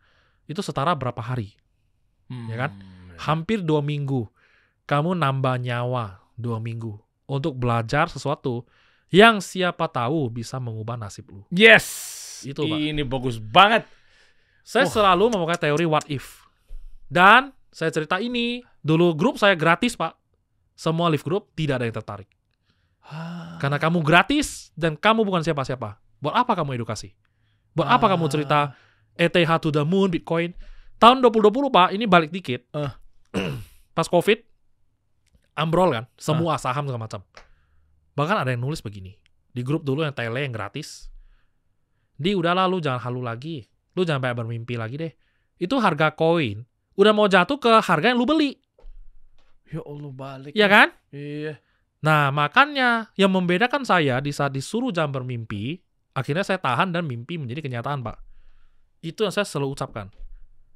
Itu setara berapa hari? Ya kan? Hampir 2 minggu. Kamu nambah nyawa 2 minggu untuk belajar sesuatu yang siapa tahu bisa mengubah nasib lu. Yes! Itu, Pak. Ini bagus banget. Saya selalu memakai teori what if. Dan saya cerita ini, dulu grup saya gratis, Pak. Semua live group tidak ada yang tertarik. Karena kamu gratis dan kamu bukan siapa-siapa. Buat apa kamu edukasi? Buat apa kamu cerita ETH to the moon, Bitcoin? Tahun 2020, Pak, ini balik dikit. Pas COVID, ambrol kan? Semua saham segala macam. Bahkan ada yang nulis begini. Di grup dulu yang tele yang gratis. Udahlah lu jangan halu lagi. Lu jangan banyak bermimpi lagi deh. Itu harga koin udah mau jatuh ke harga yang lu beli. Ya Allah, balik. Iya kan? Iya. Nah, makanya yang membedakan saya di saat disuruh jangan bermimpi, akhirnya saya tahan dan mimpi menjadi kenyataan, Pak. Itu yang saya selalu ucapkan.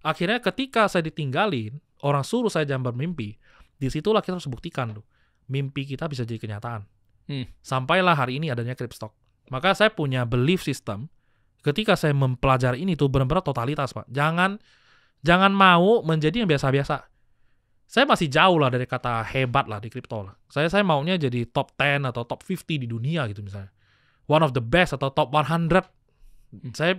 Akhirnya ketika saya ditinggalin, orang suruh saya jangan bermimpi, disitulah kita harus buktikan tuh. Mimpi kita bisa jadi kenyataan. Sampailah hari ini adanya Cryptstock. Maka saya punya belief system. Ketika saya mempelajari ini tuh benar-benar totalitas, Pak. Jangan mau menjadi yang biasa-biasa. Saya masih jauh lah dari kata hebat lah di kripto lah. Saya maunya jadi top 10 atau top 50 di dunia gitu misalnya. One of the best atau top 100. Saya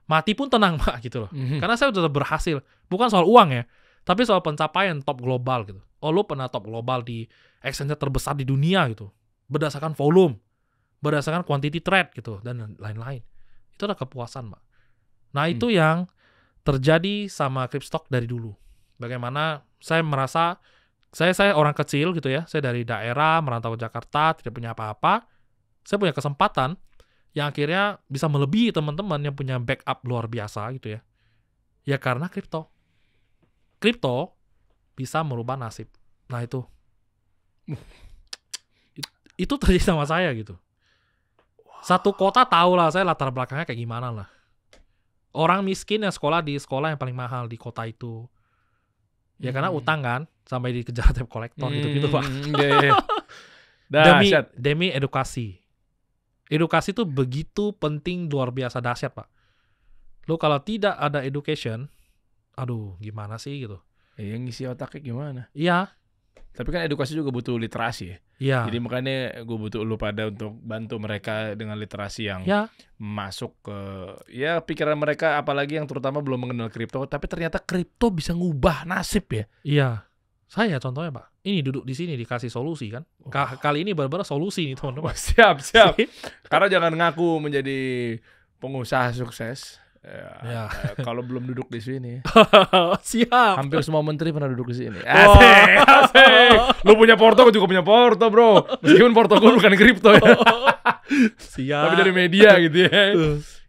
mati pun tenang, Pak, gitu loh. Karena saya udah berhasil. Bukan soal uang ya, tapi soal pencapaian top global gitu. Oh, lu pernah top global di exchange terbesar di dunia gitu. Berdasarkan volume, berdasarkan quantity trade gitu, dan lain-lain. Itu adalah kepuasan, Pak. Nah, itu yang terjadi sama Cryptstock dari dulu. Bagaimana saya merasa, saya orang kecil gitu ya, saya dari daerah, merantau ke Jakarta, tidak punya apa-apa. Saya punya kesempatan yang akhirnya bisa melebihi teman-teman yang punya backup luar biasa gitu ya. Ya karena kripto. Kripto bisa merubah nasib. Nah itu. Itu terjadi sama saya gitu. Satu kota tahu lah saya latar belakangnya kayak gimana lah. Orang miskin yang sekolah di sekolah yang paling mahal di kota itu. Ya karena utang kan. sampai dikejar debt collector gitu-gitu Pak. Demi edukasi. Edukasi tuh begitu penting, luar biasa dahsyat Pak. Lu kalau tidak ada education, aduh gimana sih gitu. Yang ngisi otaknya gimana? Iya. Tapi kan edukasi juga butuh literasi ya. Iya. Jadi makanya gue butuh lu pada untuk bantu mereka dengan literasi yang masuk ke pikiran mereka, apalagi yang terutama belum mengenal kripto. Tapi ternyata kripto bisa ngubah nasib ya. Iya. Saya contohnya Pak, ini duduk di sini dikasih solusi kan. Kali ini benar-benar solusi nih teman-teman. Siap. Karena jangan ngaku menjadi pengusaha sukses. Kalau belum duduk di sini. Siap. Hampir semua menteri pernah duduk di sini. Asik. Lu punya Porto, gue juga punya Porto, bro. Meskipun Porto gue bukan kripto ya. Siap. Tapi dari media gitu ya.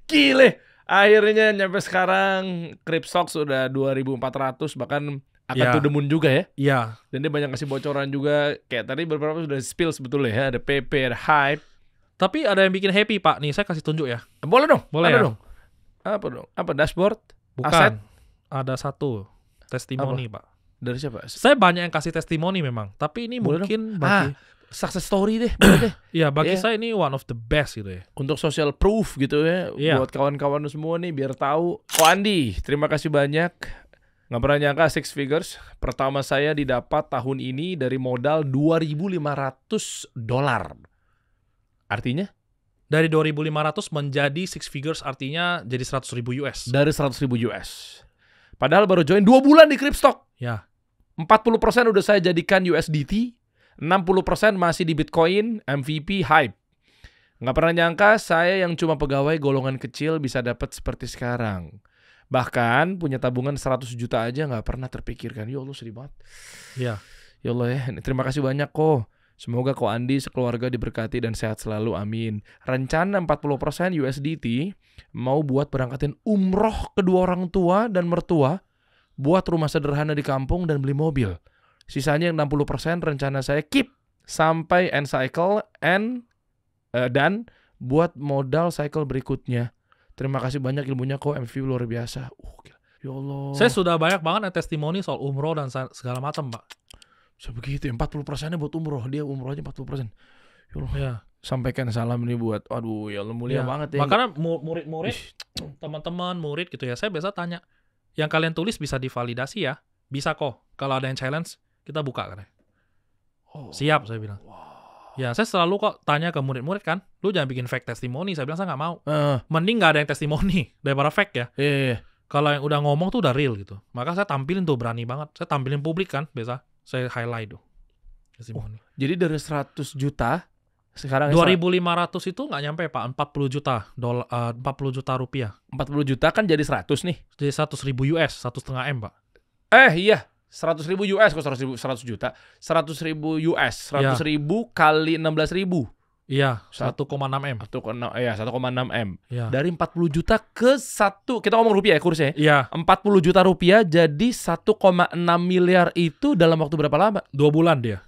Gile. Akhirnya nyampe sekarang Kripstock sudah 2.400, bahkan akan to the moon juga ya. Iya. Dan dia banyak kasih bocoran juga. Kayak tadi beberapa sudah spill sebetulnya ya. Ada PP, ada hype. Tapi ada yang bikin happy Pak. Nih saya kasih tunjuk ya. Boleh dong. Boleh ada ya? dong. Apa dong? Apa dashboard? Bukan. Aset? Ada satu testimoni Pak. Dari siapa? Saya banyak yang kasih testimoni memang. Tapi ini boleh mungkin dong. bagi success story deh. Boleh deh. Iya, bagi saya ini one of the best gitu ya. Untuk social proof gitu ya. Buat kawan-kawan semua nih biar tahu. Andi, terima kasih banyak. Nggak pernah nyangka 6 figures. Pertama saya didapat tahun ini dari modal $2.500. Artinya? Dari 2.500 menjadi 6 figures, artinya jadi 100.000 US. Dari 100.000 US. Padahal baru join 2 bulan di Kripstock. Ya. 40% udah saya jadikan USDT. 60% masih di Bitcoin, MVP, hype. Nggak pernah nyangka saya yang cuma pegawai golongan kecil bisa dapat seperti sekarang. Bahkan punya tabungan 100 juta aja nggak pernah terpikirkan. Ya Allah, sedih banget. Iya. Ya Allah ya, terima kasih banyak kok. Semoga Ko Andi sekeluarga diberkati dan sehat selalu, amin. Rencana 40% USDT mau buat berangkatin umroh kedua orang tua dan mertua, buat rumah sederhana di kampung dan beli mobil. Sisanya 60% rencana saya keep sampai end cycle dan buat modal cycle berikutnya. Terima kasih banyak ilmunya kok, MVP luar biasa. Gila. Ya Allah. Saya sudah banyak banget testimoni soal umroh dan segala macam, Pak. So begitu ya, 40%-nya buat umroh. Dia umrohnya 40%. Ya Allah. Ya. Sampaikan salam nih buat, aduh ya Allah, mulia banget ya. Makanya murid-murid, teman-teman murid gitu ya, saya biasa tanya, yang kalian tulis bisa divalidasi ya? Bisa kok. Kalau ada yang challenge, kita buka kan ya. Siap, saya bilang. Ya, saya selalu kok tanya ke murid-murid kan, lu jangan bikin fake testimoni. Saya bilang saya nggak mau. Mending nggak ada yang testimoni daripada fake ya. Kalau yang udah ngomong tuh udah real gitu. Maka saya tampilin tuh, berani banget. Saya tampilin publik kan, biasa. Saya highlight tuh testimoni. Jadi dari 100 juta sekarang 2.500 itu nggak nyampe Pak, 40 juta rupiah. 40 juta kan jadi 100 nih. Jadi 100.000 US, 1,5 M Pak. Iya. 100.000 US kok 100 juta. 100.000 US. 100.000 kali 16.000. Iya, 1,6 M. 1,6 M. Ya. Dari 40 juta ke 1, kita ngomong rupiah ya kursnya. Iya. 40 juta rupiah jadi 1,6 miliar itu dalam waktu berapa lama? 2 bulan dia.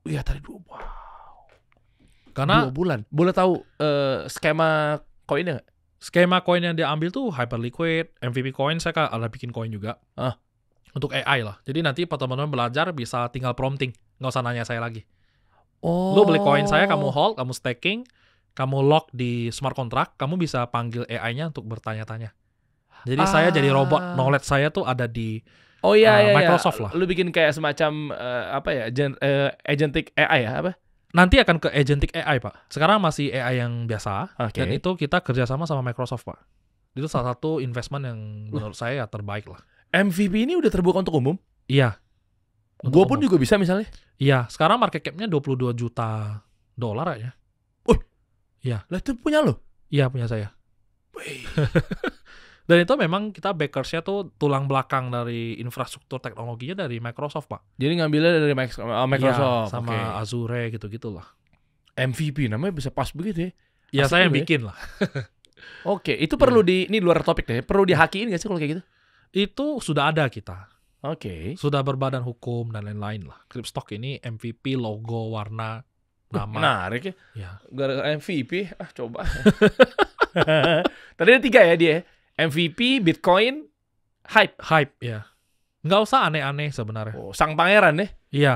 Iya, tadi 2. Wow. Karena 2 bulan. Boleh tahu skema koinnya nggak? Skema koin yang dia ambil tuh Hyperliquid, MVP coin, saya ada bikin koin juga. Untuk AI lah. Jadi nanti teman-teman belajar bisa tinggal prompting. Nggak usah nanya saya lagi. Lu beli koin saya, kamu hold, kamu staking, kamu lock di smart contract, kamu bisa panggil AI-nya untuk bertanya-tanya. Jadi saya jadi robot, knowledge saya tuh ada di Microsoft lah. Lu bikin kayak semacam agentic AI ya? Apa? Nanti akan ke agentic AI, Pak. Sekarang masih AI yang biasa, dan itu kita kerjasama sama Microsoft, Pak. Itu salah satu investment yang menurut saya terbaik lah. MVP ini udah terbuka untuk umum? Iya. Gue pun juga bisa misalnya? Iya, sekarang market cap-nya 22 juta dolar aja. Iya. Lah itu punya lo? Iya, punya saya. Dan itu memang kita backers-nya tuh tulang belakang dari infrastruktur teknologinya dari Microsoft, Pak. Jadi ngambilnya dari Microsoft? Iya, sama Azure gitu-gitulah. MVP namanya bisa pas begitu ya? Ya, saya yang bikin lah. Oke, itu perlu ini luar topik deh. Perlu dihakiin nggak sih kalau kayak gitu? Itu sudah ada kita. Oke. Sudah berbadan hukum dan lain-lain lah. Kripstock ini MVP, logo, warna, nama. Menarik ya. Ya. Gara-gara MVP, coba. Tadi ada 3 ya dia. MVP, Bitcoin, hype. Hype, ya. Nggak usah aneh-aneh sebenarnya. Oh, sang pangeran ya? Iya.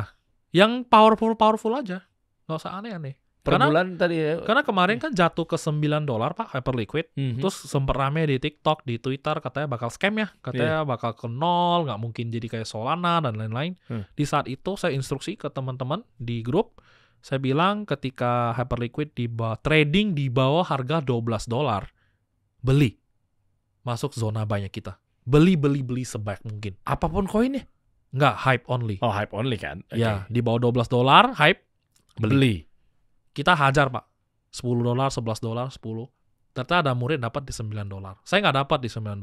Yang powerful aja. Nggak usah aneh-aneh. Per bulan tadi ya. Karena kemarin kan jatuh ke $9 Pak Hyperliquid. Terus sempat rame di TikTok, di Twitter katanya bakal scam ya. Katanya bakal ke nol, nggak mungkin jadi kayak Solana dan lain-lain. Di saat itu saya instruksi ke teman-teman di grup. Saya bilang ketika Hyperliquid trading di bawah harga $12, beli. Masuk zona banyak kita. Beli sebaik mungkin. Apapun koinnya? Nggak, hype only. Oh, hype only kan? Okay. Ya, di bawah $12, hype, beli. Kita hajar Pak, $10, $11, 10. Ternyata ada murid dapat di $9. Saya nggak dapat di $9.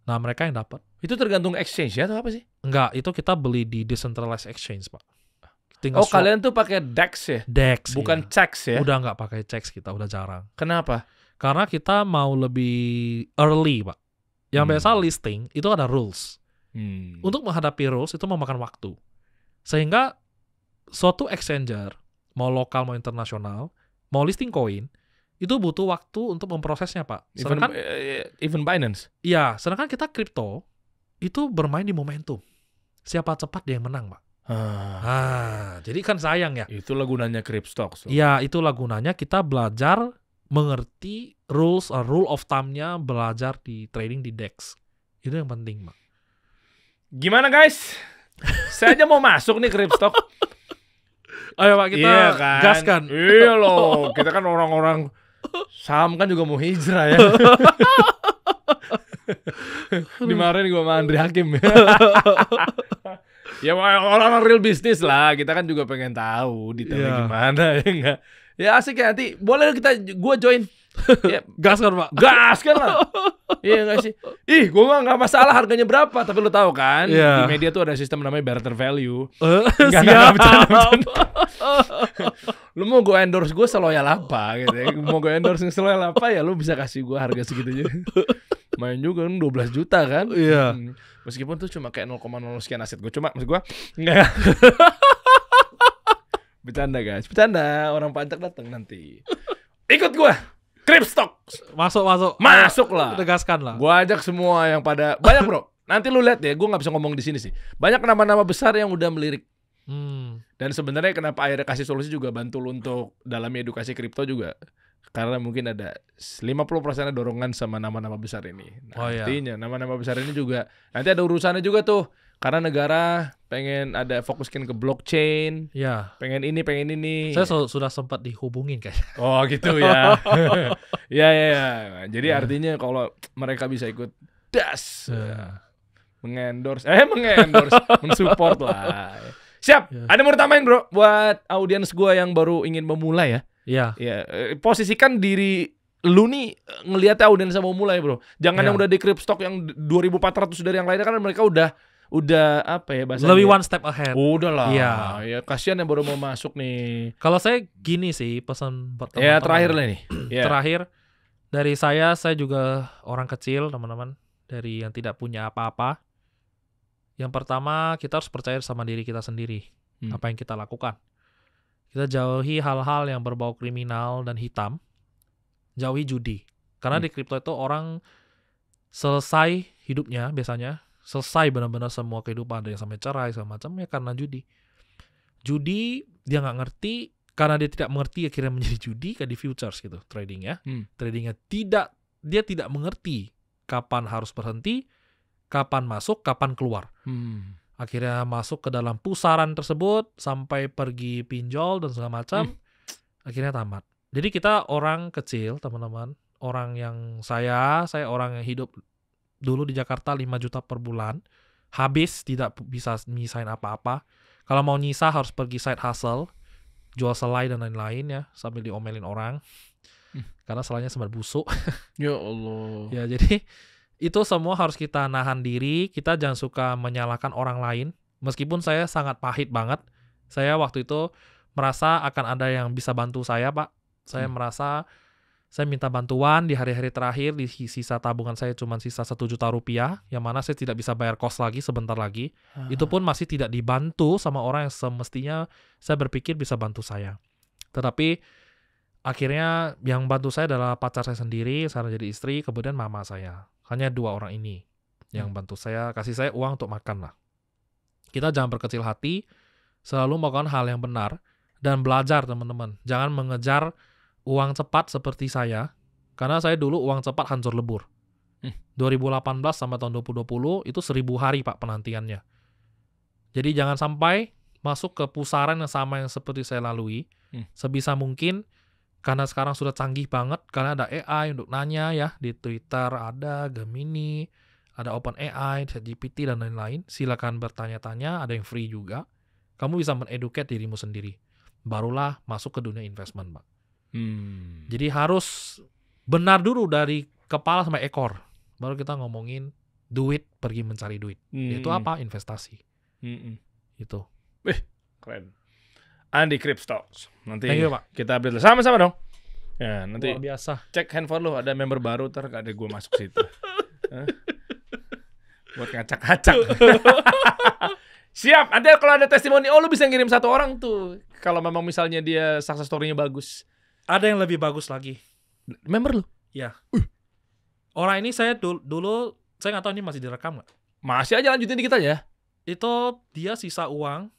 Nah mereka yang dapat. Itu tergantung exchange ya atau apa sih? Enggak, itu kita beli di decentralized exchange Pak. Tinggal kalian tuh pakai DEX ya? DEX. Bukan checks ya? Udah nggak pakai checks kita, udah jarang. Kenapa? Karena kita mau lebih early Pak. Yang biasa listing itu ada rules. Untuk menghadapi rules itu memakan waktu. Sehingga suatu exchanger mau lokal mau internasional, mau listing koin, itu butuh waktu untuk memprosesnya Pak. Sedangkan even Binance? Iya, sedangkan kita kripto itu bermain di momentum. Siapa cepat dia yang menang Pak. Jadi kan sayang ya. Itulah gunanya Cryptstocks. Iya, itulah gunanya kita belajar mengerti rule of thumb-nya, belajar di trading di DEX. Itu yang penting Pak. Gimana guys? Saya aja mau masuk nih Cryptstock. Ayo Pak, kita gaskan. Iya loh, kita kan orang-orang saham kan juga mau hijrah ya. Dimarahin gue sama Andri Hakim. Ya orang real bisnis lah, kita kan juga pengen tahu detailnya gimana ya enggak. Ya asik ya, nanti boleh gue join. Ya, gaskan Pak. Gaskan lah. Iya gak sih? Ih, gue mah gak masalah harganya berapa. Tapi lu tahu kan, di media tuh ada sistem namanya barter value. Gak bercanda. Lu mau gue endorse gue seloyal apa gitu ya. Mau gue endorse seloyal apa ya lu bisa kasih gue harga segitu aja. Main juga 12 juta kan. Iya. Meskipun tuh cuma kayak 0,0 sekian aset gue. Cuma maksud gue enggak. Bercanda guys, bercanda. Orang pajak datang nanti. Ikut gue Cryptstocks. Masuk lah. Tegaskan lah. Gua ajak semua yang pada banyak bro. Nanti lu lihat ya, gua nggak bisa ngomong di sini sih. Banyak nama-nama besar yang udah melirik. Dan sebenarnya kenapa akhirnya kasih solusi juga bantu lu untuk dalam edukasi kripto juga. Karena mungkin ada 50% dorongan sama nama-nama besar ini. Nah, artinya nama-nama besar ini juga nanti ada urusannya juga tuh. Karena negara pengen ada fokuskan ke blockchain, pengen ini. Saya sudah sempat dihubungin kayaknya. Oh gitu ya. Ya. Jadi artinya kalau mereka bisa ikut mengendorse, mensupport lah. Siap. Ada mau tambahin bro, buat audiens gue yang baru ingin memulai ya. Iya. Posisikan diri lu nih ngelihatnya audiens mau mulai bro. Jangan yang udah di Cryptstock yang 2.400 dari yang lainnya kan mereka udah apa ya bahasanya? Lebih one step ahead. Udah lah. Ya kasihan yang baru mau masuk nih. Kalau saya gini sih pesan buat teman-teman. Ya terakhir lah nih. Terakhir dari saya juga orang kecil teman-teman, dari yang tidak punya apa-apa. Yang pertama kita harus percaya sama diri kita sendiri. Apa yang kita lakukan. Kita jauhi hal-hal yang berbau kriminal dan hitam. Jauhi judi. Karena di kripto itu orang selesai hidupnya biasanya. Selesai benar-benar semua kehidupan, ada yang sampai cerai segala macam ya karena judi. Judi dia nggak ngerti, karena dia tidak mengerti akhirnya menjadi judi kayak di futures gitu trading ya. Tradingnya dia tidak mengerti kapan harus berhenti, kapan masuk, kapan keluar. Akhirnya masuk ke dalam pusaran tersebut sampai pergi pinjol dan segala macam. Akhirnya tamat. Jadi kita orang kecil teman-teman, orang yang saya orang yang hidup dulu di Jakarta 5 juta per bulan, habis tidak bisa nyisain apa-apa. Kalau mau nyisa harus pergi side hustle, jual selai dan lain-lain ya, sambil diomelin orang. Karena selainya sempat busuk. Ya Allah. Ya jadi itu semua harus kita nahan diri, kita jangan suka menyalahkan orang lain. Meskipun saya sangat pahit banget, saya waktu itu merasa akan ada yang bisa bantu saya Pak. Saya merasa saya minta bantuan di hari-hari terakhir, di sisa tabungan saya cuma sisa 1 juta rupiah, yang mana saya tidak bisa bayar kos lagi sebentar lagi. Itu pun masih tidak dibantu sama orang yang semestinya saya berpikir bisa bantu saya. Tetapi akhirnya yang bantu saya adalah pacar saya sendiri, sekarang jadi istri, kemudian mama saya. Hanya 2 orang ini. yang bantu saya, kasih saya uang untuk makan lah. Kita jangan berkecil hati, selalu melakukan hal yang benar, dan belajar teman-teman. Jangan mengejar uang cepat seperti saya, karena saya dulu uang cepat hancur lebur. 2018 sampai tahun 2020 itu 1000 hari Pak penantiannya. Jadi jangan sampai masuk ke pusaran yang sama yang seperti saya lalui. Sebisa mungkin, karena sekarang sudah canggih banget, karena ada AI untuk nanya ya, di Twitter ada Gemini, ada OpenAI, ChatGPT, dan lain-lain. Silakan bertanya-tanya, ada yang free juga. Kamu bisa meneducate dirimu sendiri. Barulah masuk ke dunia investment, Pak. Jadi harus benar dulu dari kepala sampai ekor. Baru kita ngomongin duit, pergi mencari duit. Itu apa? Investasi. Itu. Keren. Andi Cryptstocks. Nanti Thank you, Pak. kita update sama-sama dong. Ya, nanti Luar biasa. cek handphone lu, ada member baru, ntar ada gue masuk situ. Buat ngacak-ngacak. Siap, nanti kalau ada testimoni, lu bisa ngirim 1 orang tuh. Kalau memang misalnya dia success story-nya bagus. Ada yang lebih bagus lagi. Member lu? Ya. Orang ini saya dulu, saya nggak tahu ini masih direkam nggak. Masih aja, lanjutin dikit aja. Itu dia sisa uang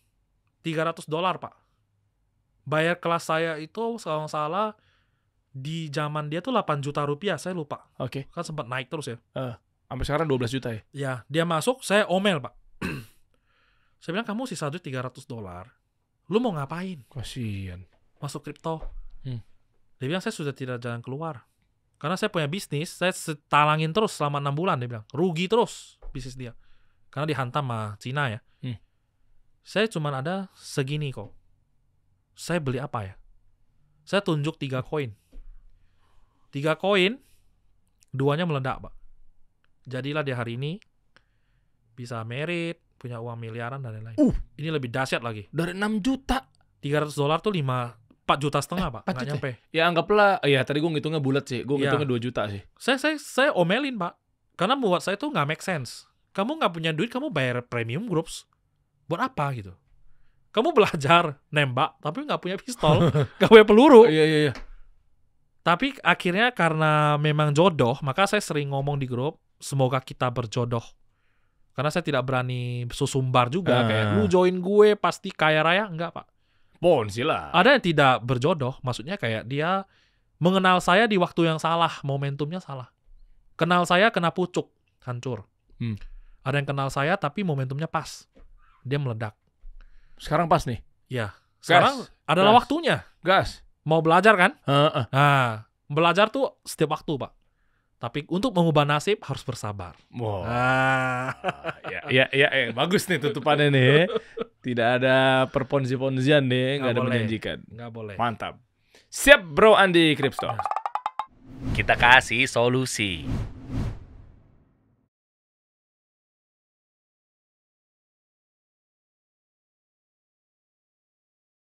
$300, Pak. Bayar kelas saya itu kalau nggak salah di zaman dia tuh 8 juta rupiah, saya lupa. Oke. Kan sempat naik terus ya. Sampai sekarang 12 juta ya? Ya, dia masuk, saya omel, Pak. Saya bilang, kamu sisa duit $300. Lu mau ngapain? Kasian. Masuk kripto. Dia bilang, saya sudah tidak jalan keluar. Karena saya punya bisnis, saya talangin terus selama 6 bulan, dia bilang. Rugi terus bisnis dia. Karena dihantam sama Cina ya. Saya cuma ada segini kok. Saya beli apa ya? Saya tunjuk 3 koin. 3 koin, 2-nya meledak, Pak. Jadilah dia hari ini bisa merit, punya uang miliaran dan lain-lain. Ini lebih dahsyat lagi. Dari 6 juta. $300 tuh 4,5 juta, Pak. Nggak nyampe. Ya anggaplah, ya tadi gue ngitungnya bulat sih. Gue ngitungnya 2 juta sih. Saya omelin, Pak. Karena buat saya tuh nggak make sense. Kamu nggak punya duit, kamu bayar premium groups. Buat apa gitu? Kamu belajar nembak, tapi nggak punya pistol, nggak punya peluru. Iya. Tapi akhirnya karena memang jodoh, maka saya sering ngomong di grup, semoga kita berjodoh. Karena saya tidak berani susumbar juga, kayak lu join gue pasti kaya raya, enggak, Pak. Ponzi lah. Ada yang tidak berjodoh, maksudnya kayak dia mengenal saya di waktu yang salah, momentumnya salah. Kenal saya kena pucuk, hancur. Ada yang kenal saya tapi momentumnya pas, dia meledak. Sekarang pas nih? Ya, sekarang adalah waktunya. Gas. Mau belajar kan? Nah, belajar tuh setiap waktu, Pak. Tapi untuk mengubah nasib harus bersabar. Wow. Ya, bagus nih tutupannya nih. Tidak ada perponzi-ponzian nih, nggak ada menjanjikan. Nggak boleh. Mantap. Siap, Bro Andi Cryptstocks. Kita kasih solusi.